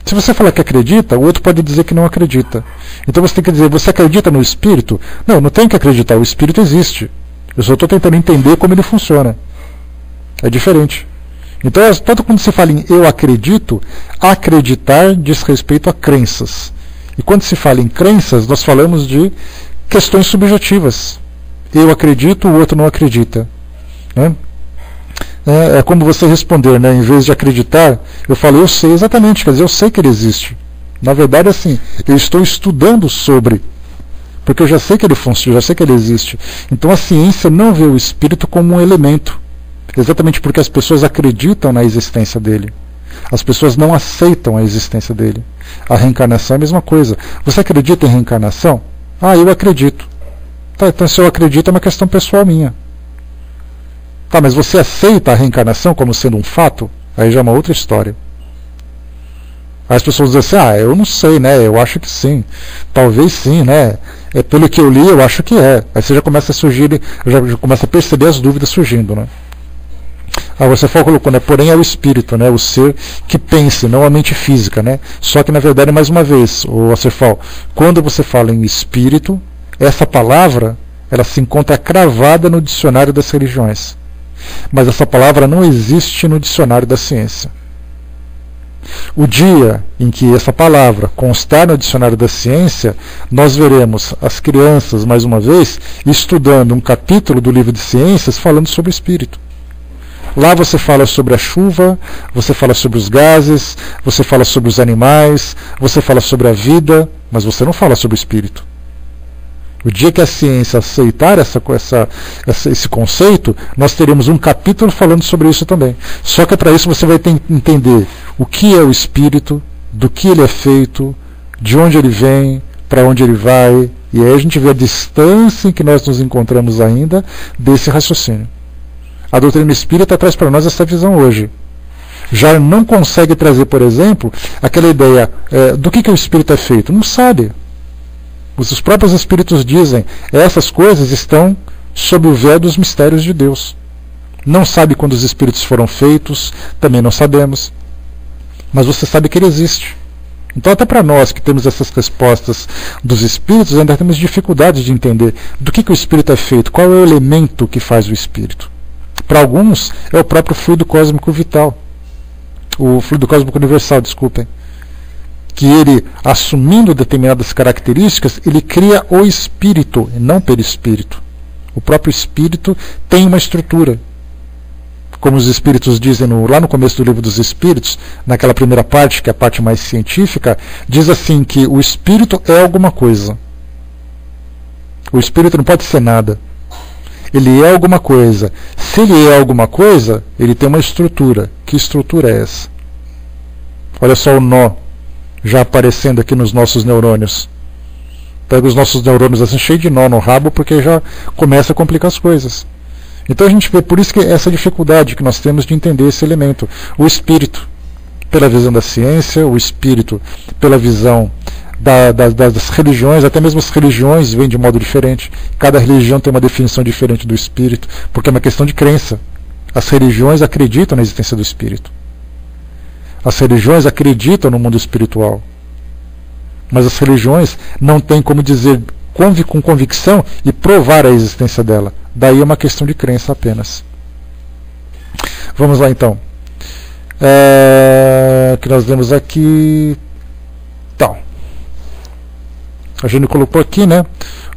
A: Se você falar que acredita, o outro pode dizer que não acredita. Então você tem que dizer, você acredita no espírito? Não, não tem que acreditar, o espírito existe. Eu só estou tentando entender como ele funciona. É diferente. Então, tanto quando se fala em eu acredito, acreditar diz respeito a crenças. E quando se fala em crenças, nós falamos de questões subjetivas. Eu acredito, o outro não acredita. Né? É como você responder, né? Em vez de acreditar, eu falo, eu sei exatamente, quer dizer, eu sei que ele existe. Na verdade, assim, eu estou estudando sobre, porque eu já sei que ele funciona, eu já sei que ele existe. Então a ciência não vê o espírito como um elemento. Exatamente porque as pessoas acreditam na existência dele. As pessoas não aceitam a existência dele. A reencarnação é a mesma coisa. Você acredita em reencarnação? Ah, eu acredito. Tá, então se eu acredito é uma questão pessoal minha. Tá, mas você aceita a reencarnação como sendo um fato? Aí já é uma outra história. Aí as pessoas dizem assim, eu não sei, né? Eu acho que sim. Talvez sim, né? Pelo que eu li, eu acho que é. Aí você já começa a surgir, já começa a perceber as dúvidas surgindo, né? Você colocou, né? Porém é o espírito, né? O ser que pense, não a mente física, né? Só que na verdade, mais uma vez, o Acerfal, quando você fala em espírito, essa palavra ela se encontra cravada no dicionário das religiões. Mas essa palavra não existe no dicionário da ciência. O dia em que essa palavra constar no dicionário da ciência, nós veremos as crianças, mais uma vez, estudando um capítulo do livro de ciências falando sobre o espírito. Lá você fala sobre a chuva, você fala sobre os gases, você fala sobre os animais, você fala sobre a vida, mas você não fala sobre o espírito. O dia que a ciência aceitar esse conceito, nós teremos um capítulo falando sobre isso também. Só que para isso você vai ter que entender o que é o espírito, do que ele é feito, de onde ele vem, para onde ele vai, e aí a gente vê a distância em que nós nos encontramos ainda desse raciocínio. A doutrina espírita traz para nós essa visão hoje. Já não consegue trazer, por exemplo, aquela ideia do que o espírito é feito. Não sabe. Os próprios espíritos dizem, essas coisas estão sob o véu dos mistérios de Deus. Não sabe quando os espíritos foram feitos, também não sabemos. Mas você sabe que ele existe. Então, até para nós que temos essas respostas dos espíritos, ainda temos dificuldade de entender do que o espírito é feito, qual é o elemento que faz o espírito. Para alguns, é o próprio fluido cósmico vital, o fluido cósmico universal, desculpem, que ele, assumindo determinadas características, ele cria o espírito, e não perispírito. O próprio espírito tem uma estrutura. Como os espíritos dizem lá no começo do livro dos Espíritos, naquela primeira parte, que é a parte mais científica, diz assim que o espírito é alguma coisa. O espírito não pode ser nada. Ele é alguma coisa. Se ele é alguma coisa, ele tem uma estrutura. Que estrutura é essa? Olha só o nó já aparecendo aqui nos nossos neurônios. Pega os nossos neurônios assim, cheio de nó no rabo, porque já começa a complicar as coisas. Então a gente vê, por isso que essa dificuldade que nós temos de entender esse elemento. O espírito, pela visão da ciência, o espírito, pela visão das religiões, até mesmo as religiões vêm de modo diferente. Cada religião tem uma definição diferente do espírito, porque é uma questão de crença. As religiões acreditam na existência do espírito. As religiões acreditam no mundo espiritual. Mas as religiões não têm como dizer com convicção e provar a existência dela. Daí é uma questão de crença apenas. Vamos lá então. O que nós vemos aqui. Então, a Jane colocou aqui, né?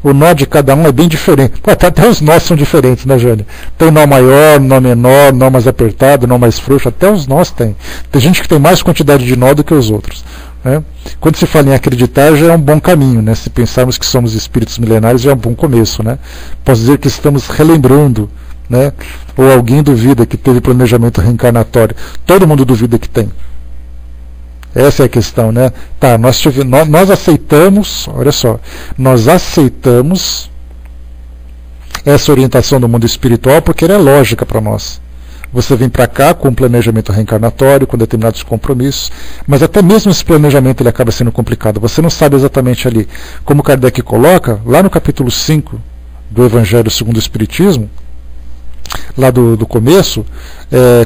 A: O nó de cada um é bem diferente. Até os nós são diferentes, né, Jane? Tem nó maior, nó menor, nó mais apertado, nó mais frouxo. Até os nós tem. Tem gente que tem mais quantidade de nó do que os outros. Né? Quando se fala em acreditar, já é um bom caminho, né? Se pensarmos que somos espíritos milenares, já é um bom começo, né? Posso dizer que estamos relembrando, né? Ou alguém duvida que teve planejamento reencarnatório. Todo mundo duvida que tem. Essa é a questão, né? Tá, nós aceitamos, olha só, nós aceitamos essa orientação do mundo espiritual porque ela é lógica para nós. Você vem para cá com um planejamento reencarnatório, com determinados compromissos, mas até mesmo esse planejamento ele acaba sendo complicado. Você não sabe exatamente ali, como Kardec coloca, lá no capítulo 5 do Evangelho segundo o Espiritismo, lá do começo,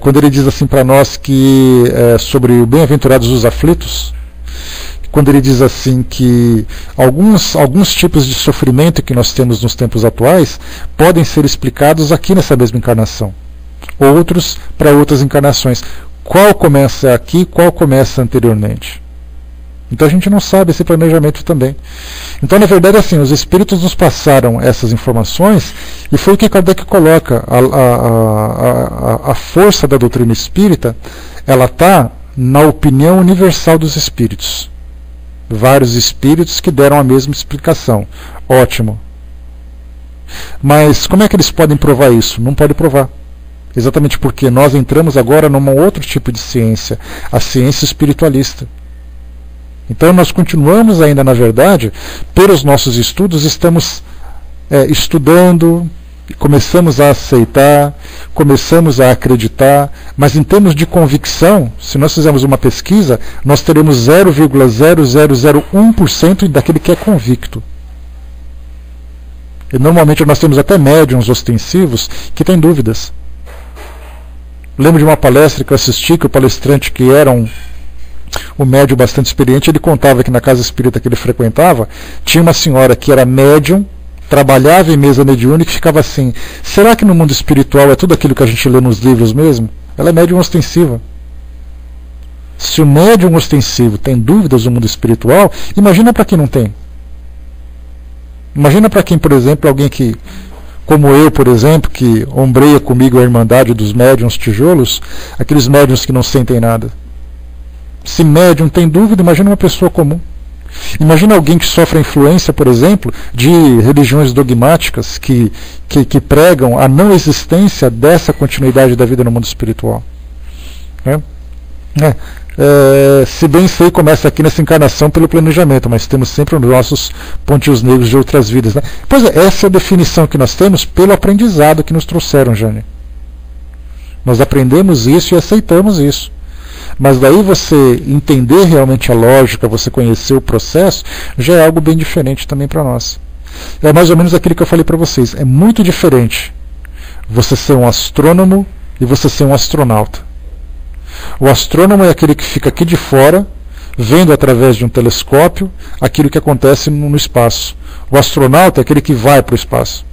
A: quando ele diz assim para nós que sobre o bem-aventurados os aflitos, quando ele diz assim que alguns tipos de sofrimento que nós temos nos tempos atuais podem ser explicados aqui nessa mesma encarnação. Outros para outras encarnações. Qual começa aqui, qual começa anteriormente? Então a gente não sabe esse planejamento também. Então, na verdade, assim, os espíritos nos passaram essas informações e foi o que Kardec coloca. A força da doutrina espírita, ela está na opinião universal dos espíritos. Vários espíritos que deram a mesma explicação. Ótimo. Mas como é que eles podem provar isso? Não podem provar. Exatamente porque nós entramos agora num outro tipo de ciência, a ciência espiritualista. Então nós continuamos ainda, na verdade, pelos nossos estudos, estamos estudando, começamos a aceitar, começamos a acreditar, mas em termos de convicção, se nós fizermos uma pesquisa, nós teremos 0,0001% daquele que é convicto. E normalmente nós temos até médiuns ostensivos que têm dúvidas. Lembro de uma palestra que eu assisti, que o palestrante, que era um médium bastante experiente, ele contava que na casa espírita que ele frequentava, tinha uma senhora que era médium, trabalhava em mesa mediúnica e ficava assim, será que no mundo espiritual é tudo aquilo que a gente lê nos livros mesmo? Ela é médium ostensiva. Se o médium ostensivo tem dúvidas no mundo espiritual, imagina para quem não tem. Imagina para quem, por exemplo, alguém que, como eu, por exemplo, que ombreia comigo a Irmandade dos Médiuns Tijolos, aqueles médiuns que não sentem nada. Se médium tem dúvida, imagina uma pessoa comum. Imagina alguém que sofre a influência, por exemplo, de religiões dogmáticas que pregam a não existência dessa continuidade da vida no mundo espiritual. Se bem sei, começa aqui nessa encarnação pelo planejamento, mas temos sempre os nossos pontinhos negros de outras vidas. Né? Pois é, essa é a definição que nós temos pelo aprendizado que nos trouxeram, Jane. Nós aprendemos isso e aceitamos isso. Mas daí você entender realmente a lógica, você conhecer o processo, já é algo bem diferente também para nós. É mais ou menos aquilo que eu falei para vocês. É muito diferente você ser um astrônomo e você ser um astronauta. O astrônomo é aquele que fica aqui de fora, vendo através de um telescópio aquilo que acontece no espaço. O astronauta é aquele que vai para o espaço.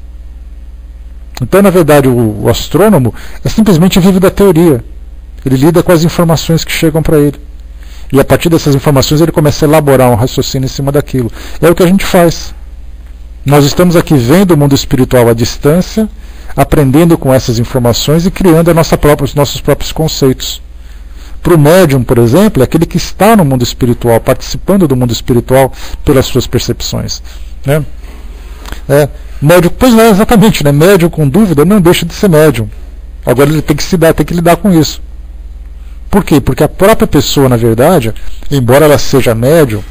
A: Então, na verdade, o astrônomo simplesmente vive da teoria. Ele lida com as informações que chegam para ele. E a partir dessas informações ele começa a elaborar um raciocínio em cima daquilo. É o que a gente faz. Nós estamos aqui vendo o mundo espiritual à distância, aprendendo com essas informações e criando os nossos próprios conceitos. Para o médium, por exemplo, é aquele que está no mundo espiritual, participando do mundo espiritual pelas suas percepções. Né? Médium, pois é, exatamente, né? Médium com dúvida não deixa de ser médium. Agora ele tem que lidar com isso. Por quê? Porque a própria pessoa, na verdade, embora ela seja médium,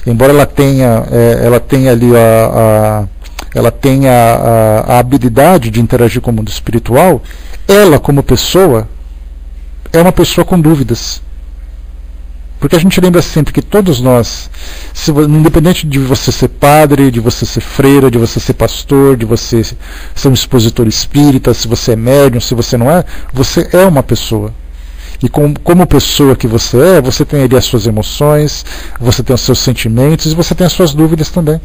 A: embora ela tenha ali a habilidade de interagir com o mundo espiritual, ela como pessoa é uma pessoa com dúvidas. Porque a gente lembra sempre que todos nós, independente de você ser padre, de você ser freira, de você ser pastor, de você ser um expositor espírita, se você é médium, se você não é, você é uma pessoa. E como pessoa que você tem ali as suas emoções, você tem os seus sentimentos e você tem as suas dúvidas também.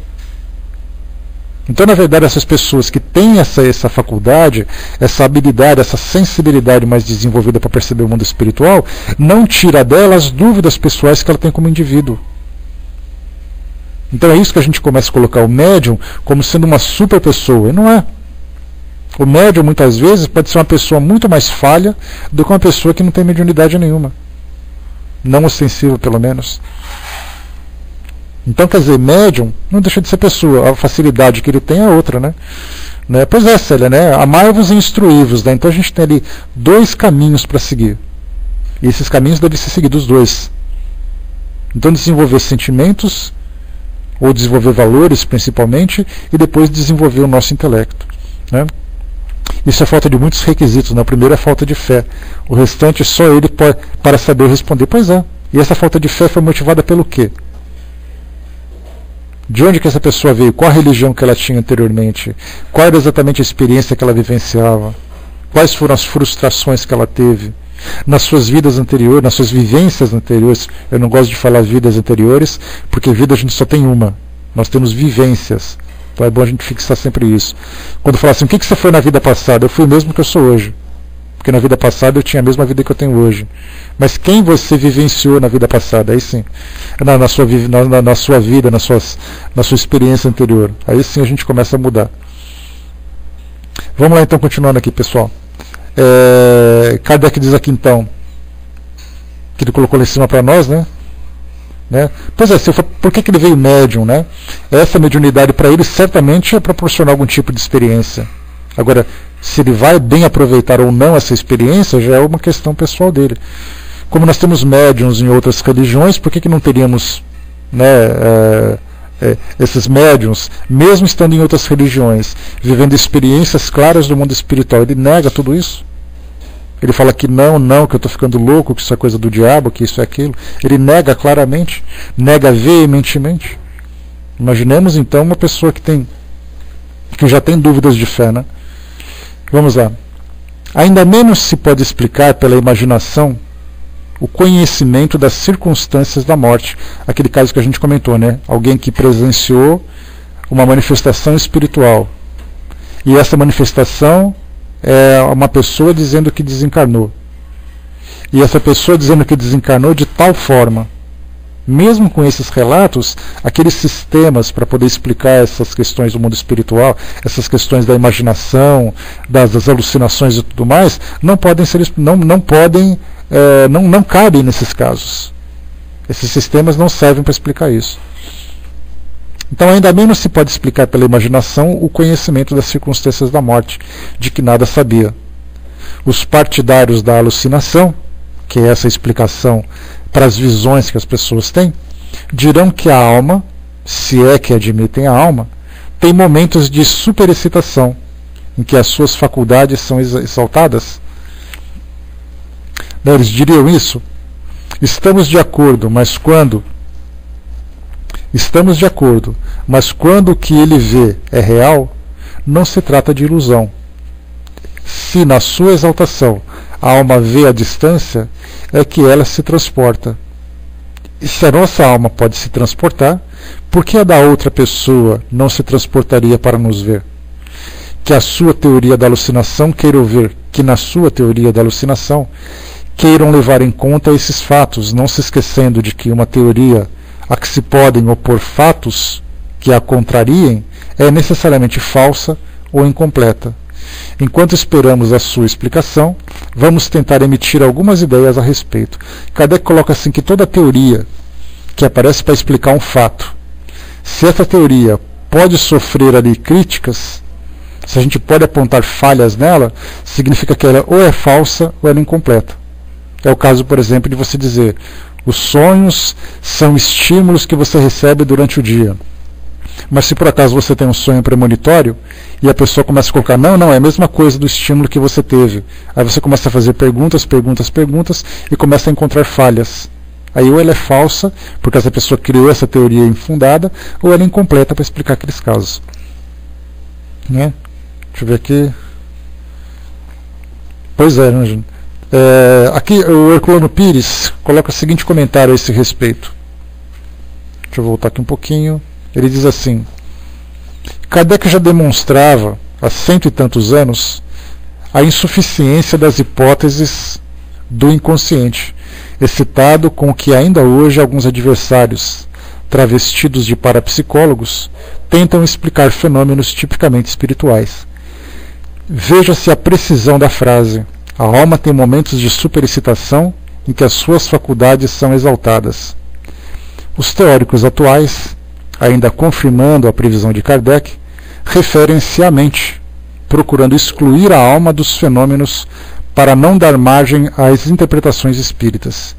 A: Então, na verdade, essas pessoas que têm essa faculdade, essa habilidade, essa sensibilidade mais desenvolvida para perceber o mundo espiritual, não tira dela as dúvidas pessoais que ela tem como indivíduo. Então é isso que a gente começa a colocar o médium como sendo uma super pessoa, e não é. O médium, muitas vezes, pode ser uma pessoa muito mais falha do que uma pessoa que não tem mediunidade nenhuma. Não ostensiva, pelo menos. Então, quer dizer, médium não deixa de ser pessoa. A facilidade que ele tem é outra, né? Pois é, Célia, né? Amai-vos e instruí-vos. Né? Então a gente tem ali 2 caminhos para seguir. E esses caminhos devem ser seguidos 2. Então desenvolver sentimentos, ou desenvolver valores, principalmente, e depois desenvolver o nosso intelecto. Né? Isso é falta de muitos requisitos. Né? O primeiro é a falta de fé. O restante só ele para saber responder. Pois é. E essa falta de fé foi motivada pelo quê? De onde que essa pessoa veio? Qual a religião que ela tinha anteriormente? Qual era exatamente a experiência que ela vivenciava? Quais foram as frustrações que ela teve? Nas suas vidas anteriores, nas suas vivências anteriores. Eu não gosto de falar vidas anteriores, porque vida a gente só tem uma. Nós temos vivências. Então é bom a gente fixar sempre isso. Quando falar assim, o que você foi na vida passada? Eu fui o mesmo que eu sou hoje. Porque na vida passada eu tinha a mesma vida que eu tenho hoje. Mas quem você vivenciou na vida passada? Aí sim. Na sua vida, na sua experiência anterior. Aí sim a gente começa a mudar. Vamos lá então, continuando aqui, pessoal. Kardec diz aqui então, que ele colocou lá em cima para nós, né? Pois é, por que ele veio médium? Né? Essa mediunidade para ele certamente é proporcionar algum tipo de experiência. Agora, se ele vai bem aproveitar ou não essa experiência, já é uma questão pessoal dele. Como nós temos médiums em outras religiões, por que não teríamos esses médiums, mesmo estando em outras religiões, vivendo experiências claras do mundo espiritual? Ele nega tudo isso? Ele fala que não, que eu estou ficando louco, que isso é coisa do diabo, que isso é aquilo. Ele nega claramente, nega veementemente. Imaginemos então uma pessoa que já tem dúvidas de fé, né? Vamos lá. Ainda menos se pode explicar pela imaginação o conhecimento das circunstâncias da morte. Aquele caso que a gente comentou, né? Alguém que presenciou uma manifestação espiritual. E essa manifestação é uma pessoa dizendo que desencarnou. E essa pessoa dizendo que desencarnou de tal forma. Mesmo com esses relatos, aqueles sistemas para poder explicar essas questões do mundo espiritual, essas questões da imaginação, das alucinações e tudo mais, não cabem nesses casos. Esses sistemas não servem para explicar isso. Então, ainda menos se pode explicar pela imaginação o conhecimento das circunstâncias da morte, de que nada sabia. Os partidários da alucinação, que é essa explicação para as visões que as pessoas têm, dirão que a alma, se é que admitem a alma, tem momentos de superexcitação, em que as suas faculdades são exaltadas. Eles diriam isso? Estamos de acordo, mas quando o que ele vê é real, não se trata de ilusão. Se na sua exaltação a alma vê a distância, é que ela se transporta. E se a nossa alma pode se transportar, por que a da outra pessoa não se transportaria para nos ver? Que a sua teoria da alucinação queira ver que na sua teoria da alucinação queiram levar em conta esses fatos, não se esquecendo de que uma teoria a que se podem opor fatos que a contrariem é necessariamente falsa ou incompleta. Enquanto esperamos a sua explicação, vamos tentar emitir algumas ideias a respeito. Kardec coloca assim que toda teoria que aparece para explicar um fato, se essa teoria pode sofrer ali críticas, se a gente pode apontar falhas nela, significa que ela ou é falsa ou ela é incompleta. É o caso, por exemplo, de você dizer: os sonhos são estímulos que você recebe durante o dia. Mas se por acaso você tem um sonho premonitório e a pessoa começa a colocar: não, é a mesma coisa do estímulo que você teve. Aí você começa a fazer perguntas e começa a encontrar falhas. Aí ou ela é falsa, porque essa pessoa criou essa teoria infundada, ou ela é incompleta para explicar aqueles casos. Né? Deixa eu ver aqui. Pois é, né? Aqui o Herculano Pires coloca o seguinte comentário a esse respeito. Deixa eu voltar aqui um pouquinho. Ele diz assim: Kardec já demonstrava, há 100 e tantos anos, a insuficiência das hipóteses do inconsciente, excitado com o que ainda hoje alguns adversários, travestidos de parapsicólogos, tentam explicar fenômenos tipicamente espirituais. Veja-se a precisão da frase: a alma tem momentos de superexcitação em que as suas faculdades são exaltadas. Os teóricos atuais, ainda confirmando a previsão de Kardec, referem-se à mente, procurando excluir a alma dos fenômenos para não dar margem às interpretações espíritas.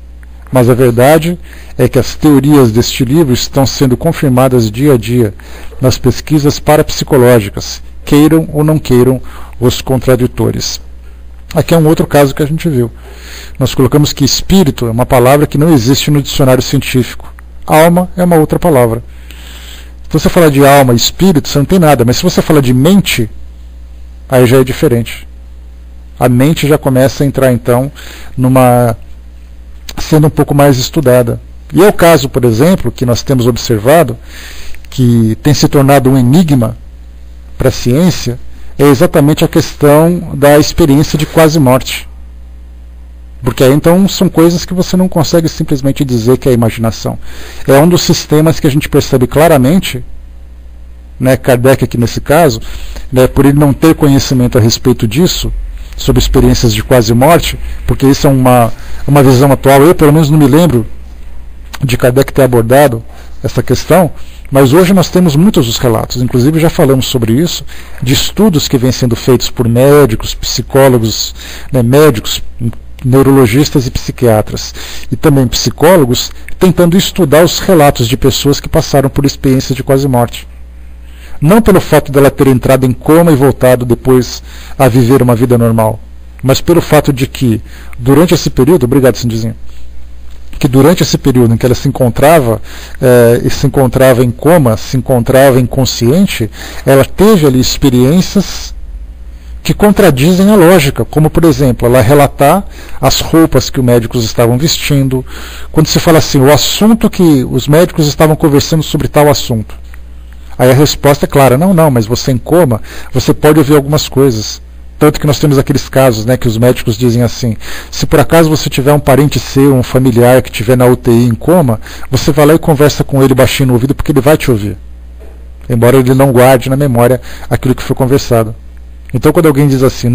A: Mas a verdade é que as teorias deste livro estão sendo confirmadas dia a dia nas pesquisas parapsicológicas, queiram ou não queiram os contraditores. Aqui é um outro caso que a gente viu. Nós colocamos que espírito é uma palavra que não existe no dicionário científico. Alma é uma outra palavra. Se você falar de alma e espírito, você não tem nada. Mas se você falar de mente, aí já é diferente. A mente já começa a entrar, então, sendo um pouco mais estudada. E é o caso, por exemplo, que nós temos observado, que tem se tornado um enigma para a ciência, é exatamente a questão da experiência de quase morte. Porque aí então são coisas que você não consegue simplesmente dizer que é imaginação. É um dos sistemas que a gente percebe claramente, né, Kardec aqui nesse caso, né, por ele não ter conhecimento a respeito disso, sobre experiências de quase morte, porque isso é uma visão atual. Eu pelo menos não me lembro de Kardec ter abordado essa questão, mas hoje nós temos muitos dos relatos, inclusive já falamos sobre isso, de estudos que vêm sendo feitos por médicos, psicólogos, né, médicos, neurologistas e psiquiatras, e também psicólogos, tentando estudar os relatos de pessoas que passaram por experiências de quase morte. Não pelo fato dela ter entrado em coma e voltado depois a viver uma vida normal, mas pelo fato de que, durante esse período, obrigado, Cindizinho, que durante esse período em que ela se encontrava em coma, se encontrava inconsciente, ela teve ali experiências que contradizem a lógica, como por exemplo, ela relatar as roupas que os médicos estavam vestindo, quando se fala assim, o assunto que os médicos estavam conversando sobre tal assunto. Aí a resposta é clara: não, mas você em coma, você pode ouvir algumas coisas. Tanto que nós temos aqueles casos, né, que os médicos dizem assim: se por acaso você tiver um parente seu, um familiar que estiver na UTI em coma, você vai lá e conversa com ele baixinho no ouvido, porque ele vai te ouvir, embora ele não guarde na memória aquilo que foi conversado. Então quando alguém diz assim,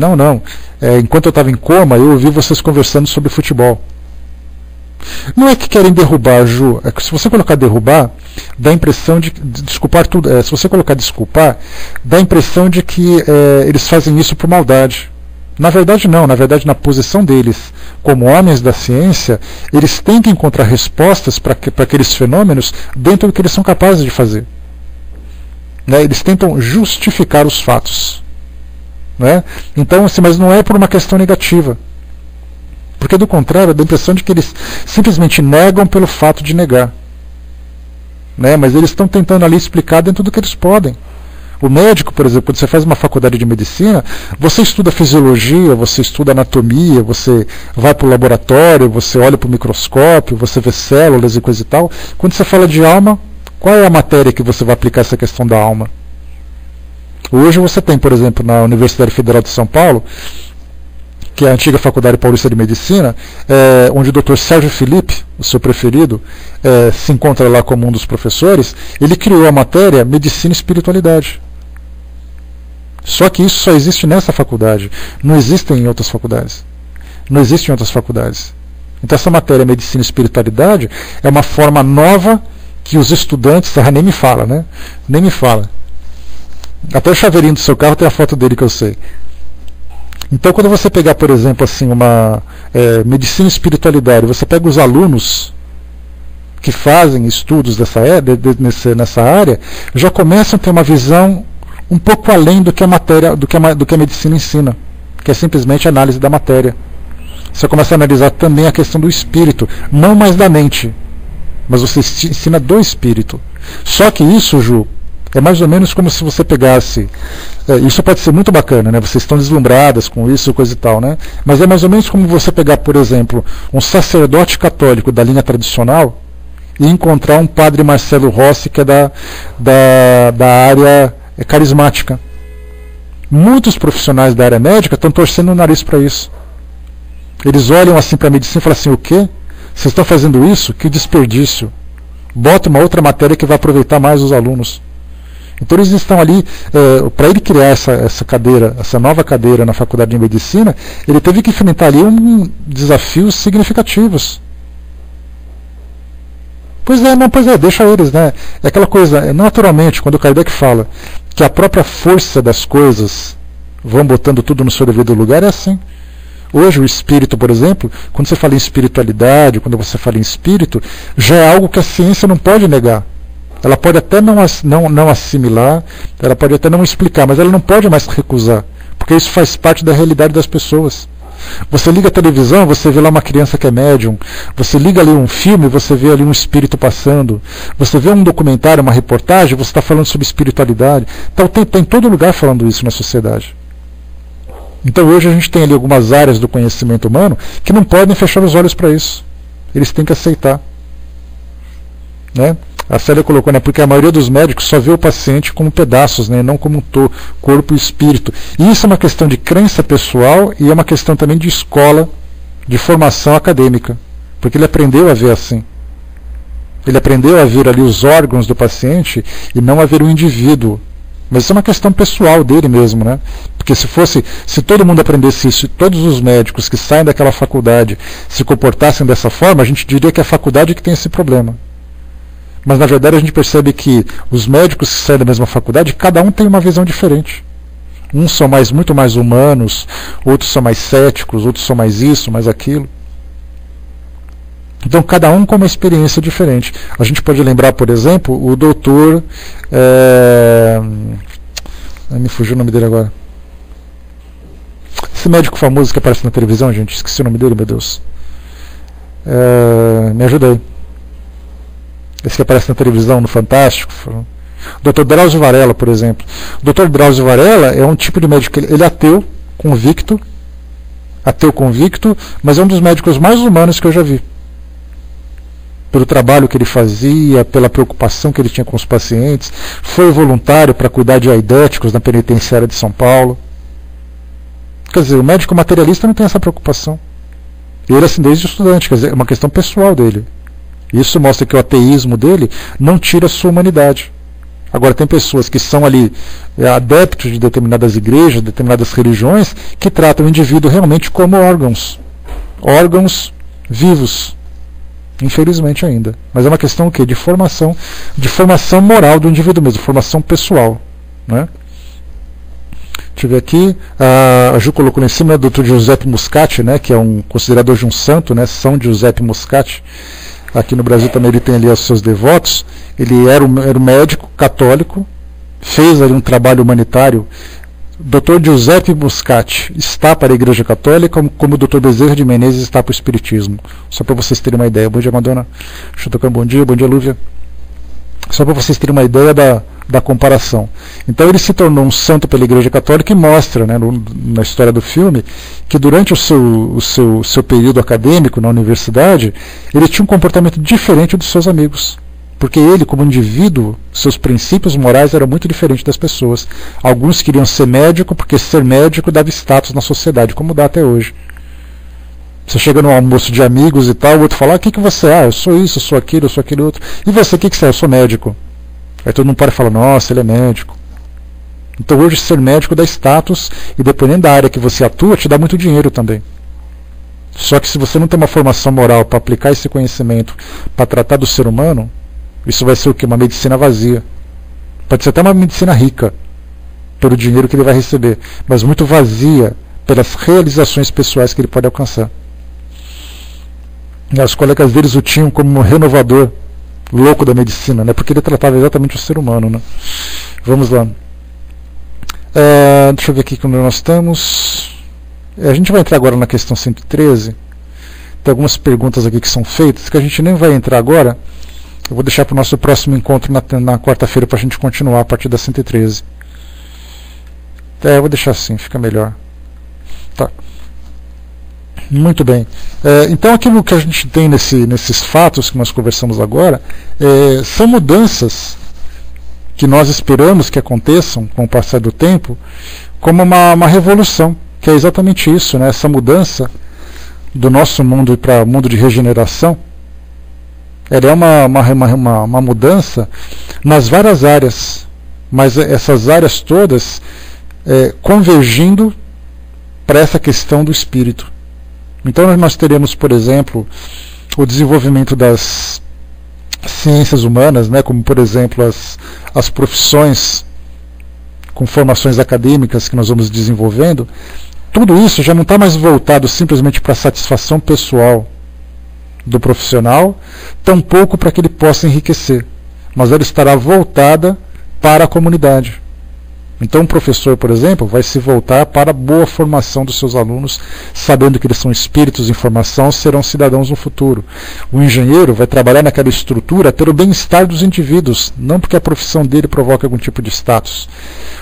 A: enquanto eu estava em coma, eu ouvi vocês conversando sobre futebol. Não é que querem derrubar, Ju, é que se você colocar derrubar, dá a impressão de desculpar tudo. Se você colocar desculpar, dá a impressão de que eles fazem isso por maldade. Na verdade não, na verdade na posição deles, como homens da ciência, eles têm que encontrar respostas para aqueles fenômenos dentro do que eles são capazes de fazer. Né? Eles tentam justificar os fatos. Né? Então, assim, mas não é por uma questão negativa. Porque do contrário, dá a impressão de que eles simplesmente negam pelo fato de negar. Né? Mas eles estão tentando ali explicar dentro do que eles podem. O médico, por exemplo, quando você faz uma faculdade de medicina, você estuda fisiologia, você estuda anatomia, você vai para o laboratório, você olha para o microscópio, você vê células e coisa e tal. Quando você fala de alma, qual é a matéria que você vai aplicar essa questão da alma? Hoje você tem, por exemplo, na Universidade Federal de São Paulo, que é a antiga Faculdade Paulista de Medicina, onde o Dr. Sérgio Felipe, o seu preferido, se encontra lá como um dos professores. Ele criou a matéria Medicina e Espiritualidade. Só que isso só existe nessa faculdade, não existe em outras faculdades. Não existe em outras faculdades. Então essa matéria Medicina e Espiritualidade é uma forma nova que os estudantes, nem me fala, né? Nem me fala. Até o chaveirinho do seu carro tem a foto dele que eu sei. Então quando você pegar, por exemplo, assim, uma Medicina e Espiritualidade, você pega os alunos que fazem estudos nessa área, já começam a ter uma visão um pouco além do que a matéria, do que a medicina ensina, que é simplesmente a análise da matéria. Você começa a analisar também a questão do espírito, não mais da mente, mas você ensina do espírito. Só que isso, Ju, é mais ou menos como se você pegasse, isso pode ser muito bacana, né? Vocês estão deslumbradas com isso, coisa e tal, né? Mas é mais ou menos como você pegar, por exemplo, um sacerdote católico da linha tradicional e encontrar um padre Marcelo Rossi, que é da área carismática. Muitos profissionais da área médica estão torcendo o nariz para isso. Eles olham assim para a medicina e falam assim: o quê? Vocês estão fazendo isso? Que desperdício. Bota uma outra matéria que vai aproveitar mais os alunos. Então eles estão ali, para ele criar essa cadeira, essa nova cadeira na faculdade de medicina, ele teve que enfrentar ali desafios significativos. Pois é, deixa eles, né? É aquela coisa, naturalmente, quando o Kardec fala que a própria força das coisas vão botando tudo no seu devido lugar, é assim. Hoje o espírito, por exemplo, quando você fala em espiritualidade, quando você fala em espírito, já é algo que a ciência não pode negar. Ela pode até não assimilar, ela pode até não explicar, mas ela não pode mais recusar, porque isso faz parte da realidade das pessoas. Você liga a televisão, você vê lá uma criança que é médium, você liga ali um filme, você vê ali um espírito passando, você vê um documentário, uma reportagem, você está falando sobre espiritualidade. Então tem em todo lugar falando isso na sociedade. Então hoje a gente tem ali algumas áreas do conhecimento humano que não podem fechar os olhos para isso. Eles têm que aceitar. Né? A Célia colocou, né, porque a maioria dos médicos só vê o paciente como pedaços, né, não como um corpo e espírito. E isso é uma questão de crença pessoal e é uma questão também de escola, de formação acadêmica. Porque ele aprendeu a ver assim. Ele aprendeu a ver ali os órgãos do paciente e não a ver o indivíduo. Mas isso é uma questão pessoal dele mesmo, né? Porque se todo mundo aprendesse isso, e todos os médicos que saem daquela faculdade se comportassem dessa forma, a gente diria que é a faculdade que tem esse problema. Mas na verdade a gente percebe que os médicos que saem da mesma faculdade, cada um tem uma visão diferente. Uns são muito mais humanos, outros são mais céticos, outros são mais isso, mais aquilo. Então cada um com uma experiência diferente. A gente pode lembrar, por exemplo, o doutor... me fugiu o nome dele agora. Esse médico famoso que aparece na televisão, gente, esqueci o nome dele, meu Deus. Me ajuda aí. Esse que aparece na televisão, no Fantástico. Dr. Drauzio Varella, por exemplo. O Dr. Drauzio Varella é um tipo de médico, ele é ateu convicto, mas é um dos médicos mais humanos que eu já vi. Pelo trabalho que ele fazia, pela preocupação que ele tinha com os pacientes, foi voluntário para cuidar de aidéticos na penitenciária de São Paulo. Quer dizer, o médico materialista não tem essa preocupação. Ele, assim, desde estudante, quer dizer, é uma questão pessoal dele. Isso mostra que o ateísmo dele não tira a sua humanidade. Agora, tem pessoas que são ali adeptos de determinadas igrejas, determinadas religiões, que tratam o indivíduo realmente como órgãos vivos. Infelizmente ainda. Mas é uma questão o quê? De formação moral do indivíduo mesmo, formação pessoal. Né? Deixa eu ver aqui, a Ju colocou lá em cima, do Dr. Giuseppe Muscati, né, que é um considerador de um santo, né, São Giuseppe Muscati. Aqui no Brasil também ele tem ali os seus devotos. Ele era um médico católico, fez ali um trabalho humanitário. Dr. Giuseppe Muscati está para a Igreja Católica, como o Dr. Bezerra de Menezes está para o Espiritismo. Só para vocês terem uma ideia. Bom dia, Madonna. Deixa eu tocar um bom dia, Lúvia. Só para vocês terem uma ideia da comparação. Então ele se tornou um santo pela Igreja Católica e mostra, né, na história do filme, que durante o seu período acadêmico na universidade, ele tinha um comportamento diferente dos seus amigos. Porque ele, como indivíduo, seus princípios morais eram muito diferentes das pessoas. Alguns queriam ser médico porque ser médico dava status na sociedade, como dá até hoje. Você chega num almoço de amigos e tal, o outro fala, o que você é? Eu sou isso, eu sou aquilo outro. E você, o que você é? Eu sou médico. Aí todo mundo para e fala, nossa, ele é médico. Então hoje ser médico dá status, e dependendo da área que você atua, te dá muito dinheiro também. Só que se você não tem uma formação moral para aplicar esse conhecimento, para tratar do ser humano, isso vai ser o quê? Uma medicina vazia. Pode ser até uma medicina rica, pelo dinheiro que ele vai receber, mas muito vazia pelas realizações pessoais que ele pode alcançar. E os colegas deles o tinham como um renovador louco da medicina, né? Porque ele tratava exatamente o ser humano, né? Vamos lá. Deixa eu ver aqui como nós estamos. A gente vai entrar agora na questão 113. Tem algumas perguntas aqui que são feitas, que a gente nem vai entrar agora. Eu vou deixar para o nosso próximo encontro na quarta-feira para a gente continuar a partir da 113. Eu vou deixar assim, fica melhor. Tá. Muito bem. Então aquilo que a gente tem nesses fatos que nós conversamos agora são mudanças que nós esperamos que aconteçam com o passar do tempo, como uma revolução, que é exatamente isso, né? Essa mudança do nosso mundo para o mundo de regeneração. Ela é uma mudança nas várias áreas, mas essas áreas todas convergindo para essa questão do espírito. Então nós teremos, por exemplo, o desenvolvimento das ciências humanas, né, como por exemplo as profissões com formações acadêmicas que nós vamos desenvolvendo. Tudo isso já não está mais voltado simplesmente para a satisfação pessoal do profissional, tampouco para que ele possa enriquecer, mas ela estará voltada para a comunidade. Então um professor, por exemplo, vai se voltar para a boa formação dos seus alunos, sabendo que eles são espíritos em formação, serão cidadãos no futuro. O engenheiro vai trabalhar naquela estrutura ter o bem-estar dos indivíduos, não porque a profissão dele provoca algum tipo de status.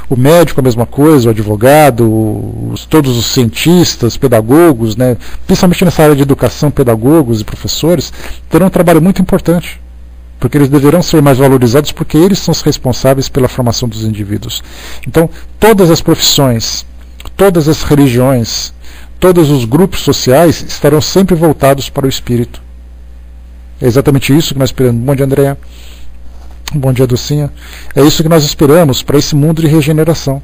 A: O médico a mesma coisa, o advogado, todos os cientistas, pedagogos, né, principalmente nessa área de educação, pedagogos e professores, terão um trabalho muito importante. Porque eles deverão ser mais valorizados porque eles são os responsáveis pela formação dos indivíduos. Então, todas as profissões, todas as religiões, todos os grupos sociais estarão sempre voltados para o espírito. É exatamente isso que nós esperamos. Bom dia, Andréa. Bom dia, Dulcinha. É isso que nós esperamos para esse mundo de regeneração.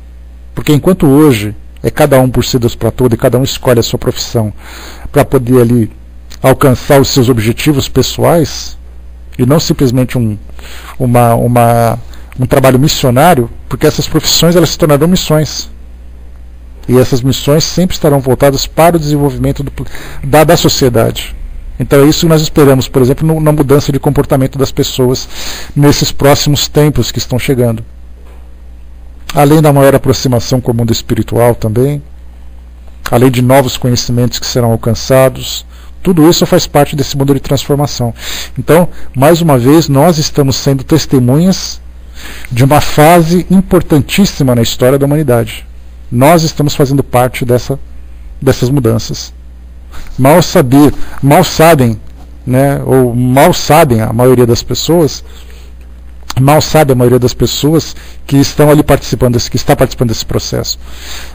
A: Porque enquanto hoje é cada um por si Deus para todo e cada um escolhe a sua profissão para poder ali alcançar os seus objetivos pessoais, e não simplesmente um trabalho missionário, porque essas profissões elas se tornarão missões. E essas missões sempre estarão voltadas para o desenvolvimento da sociedade. Então é isso que nós esperamos, por exemplo, na mudança de comportamento das pessoas nesses próximos tempos que estão chegando. Além da maior aproximação com o mundo espiritual também, além de novos conhecimentos que serão alcançados, tudo isso faz parte desse mundo de transformação. Então, mais uma vez, nós estamos sendo testemunhas de uma fase importantíssima na história da humanidade. Nós estamos fazendo parte dessas mudanças. Mal sabem, né, ou mal sabem a maioria das pessoas, que estão ali que está participando desse processo.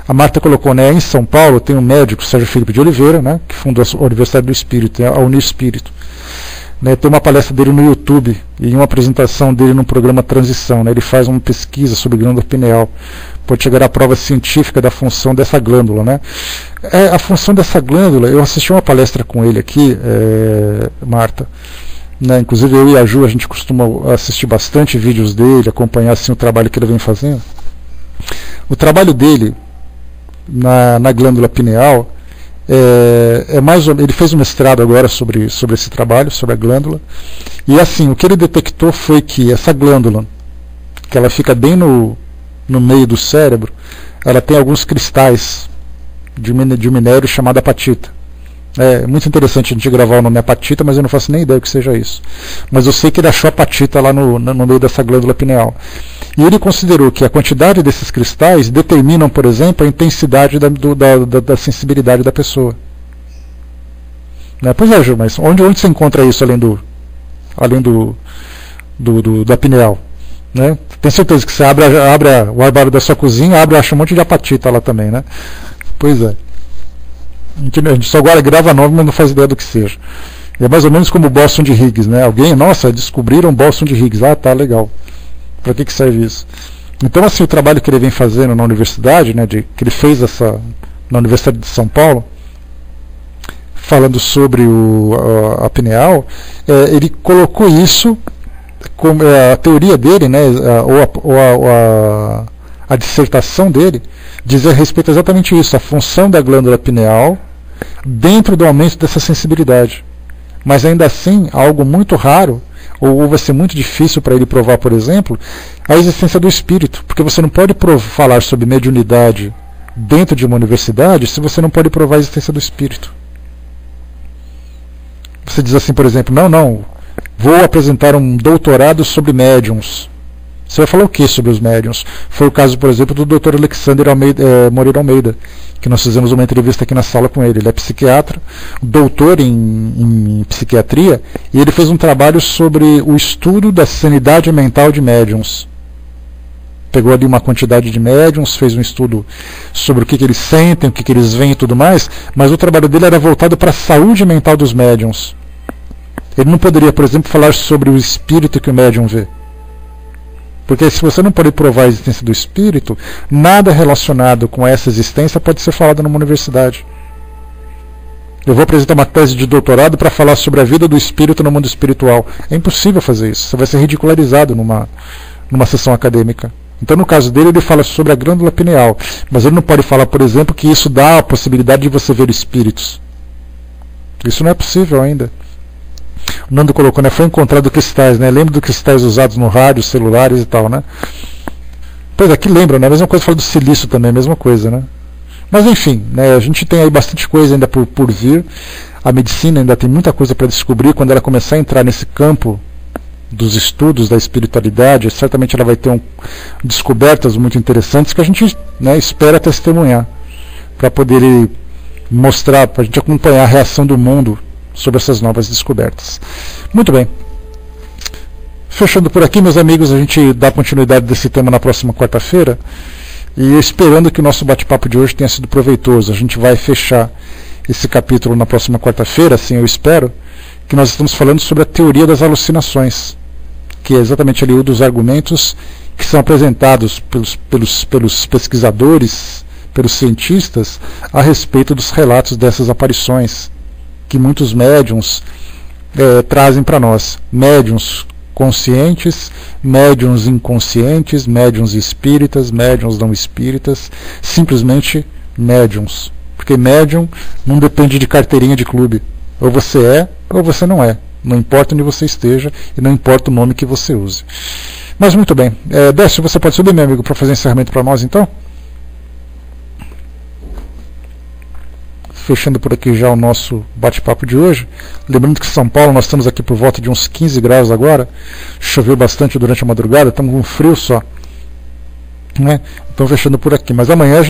A: A Marta colocou, né, em São Paulo tem um médico, Sérgio Felipe de Oliveira, né, que fundou a Universidade do Espírito, a Unispírito. Né, tem uma palestra dele no YouTube e uma apresentação dele no programa Transição. Né, ele faz uma pesquisa sobre glândula pineal. Pode chegar à prova científica da função dessa glândula. Né. A função dessa glândula, eu assisti uma palestra com ele aqui, Marta. Né, inclusive eu e a Ju, a gente costuma assistir bastante vídeos dele, acompanhar assim, o trabalho que ele vem fazendo. O trabalho dele na glândula pineal ele fez um mestrado agora sobre esse trabalho, sobre a glândula, e assim, o que ele detectou foi que essa glândula, que ela fica bem no meio do cérebro, ela tem alguns cristais de minério chamado apatita. É muito interessante a gente gravar o nome apatita, mas eu não faço nem ideia que seja isso. Mas eu sei que ele achou apatita lá no meio dessa glândula pineal. E ele considerou que a quantidade desses cristais determinam, por exemplo, a intensidade da sensibilidade da pessoa. Né? Pois é, Ju, mas onde você encontra isso além da pineal? Né? Tem certeza que você abre o armário da sua cozinha, acha um monte de apatita lá também, né? Pois é. A gente só agora grava nome, mas não faz ideia do que seja. É mais ou menos como o bóson de Higgs, né? Nossa, descobriram o bóson de Higgs. Ah, tá, legal. Para que serve isso? Então, assim, o trabalho que ele vem fazendo na universidade, né, que ele fez na Universidade de São Paulo, falando sobre a pineal, ele colocou isso como a teoria dele, né, a dissertação dele, diz a respeito exatamente isso, a função da glândula pineal dentro do aumento dessa sensibilidade. Mas ainda assim, algo muito raro, ou vai ser muito difícil para ele provar, por exemplo, a existência do espírito, porque você não pode falar sobre mediunidade dentro de uma universidade se você não pode provar a existência do espírito. Você diz assim, por exemplo, não, vou apresentar um doutorado sobre médiums. Você vai falar o que sobre os médiums? Foi o caso, por exemplo, do Dr. Alexander Moreira Almeida, que nós fizemos uma entrevista aqui na sala com ele. Ele é psiquiatra, doutor em psiquiatria, e ele fez um trabalho sobre o estudo da sanidade mental de médiums. Pegou ali uma quantidade de médiums, fez um estudo sobre o que eles sentem, o que eles veem e tudo mais, mas o trabalho dele era voltado para a saúde mental dos médiums. Ele não poderia, por exemplo, falar sobre o espírito que o médium vê. Porque se você não pode provar a existência do espírito, nada relacionado com essa existência pode ser falado numa universidade. Eu vou apresentar uma tese de doutorado para falar sobre a vida do espírito no mundo espiritual. É impossível fazer isso. Você vai ser ridicularizado numa sessão acadêmica. Então, no caso dele, ele fala sobre a glândula pineal. Mas ele não pode falar, por exemplo, que isso dá a possibilidade de você ver espíritos. Isso não é possível ainda. O Nando colocou, né? Foi encontrado cristais, né? Lembra dos cristais usados no rádio, celulares e tal, né? Pois é, que lembra, né? A mesma coisa fala do silício também, a mesma coisa, né? Mas enfim, né? A gente tem aí bastante coisa ainda por vir. A medicina ainda tem muita coisa para descobrir. Quando ela começar a entrar nesse campo dos estudos da espiritualidade, certamente ela vai ter descobertas muito interessantes que a gente, né, espera testemunhar, para poder mostrar, para a gente acompanhar a reação do mundo sobre essas novas descobertas. Muito bem. Fechando por aqui, meus amigos, a gente dá continuidade desse tema na próxima quarta-feira, e esperando que o nosso bate-papo de hoje tenha sido proveitoso. A gente vai fechar esse capítulo na próxima quarta-feira, assim eu espero, que nós estamos falando sobre a teoria das alucinações, que é exatamente ali um dos argumentos que são apresentados pelos pesquisadores, pelos cientistas, a respeito dos relatos dessas aparições que muitos médiums trazem para nós. Médiums conscientes, médiums inconscientes, médiums espíritas, médiums não espíritas, simplesmente médiums. Porque médium não depende de carteirinha de clube. Ou você é, ou você não é. Não importa onde você esteja e não importa o nome que você use. Mas muito bem. Décio, você pode subir, meu amigo, para fazer encerramento para nós, então? Fechando por aqui já o nosso bate-papo de hoje. Lembrando que em São Paulo nós estamos aqui por volta de uns 15 graus agora. Choveu bastante durante a madrugada, estamos com frio só. Né? Então fechando por aqui. Mas amanhã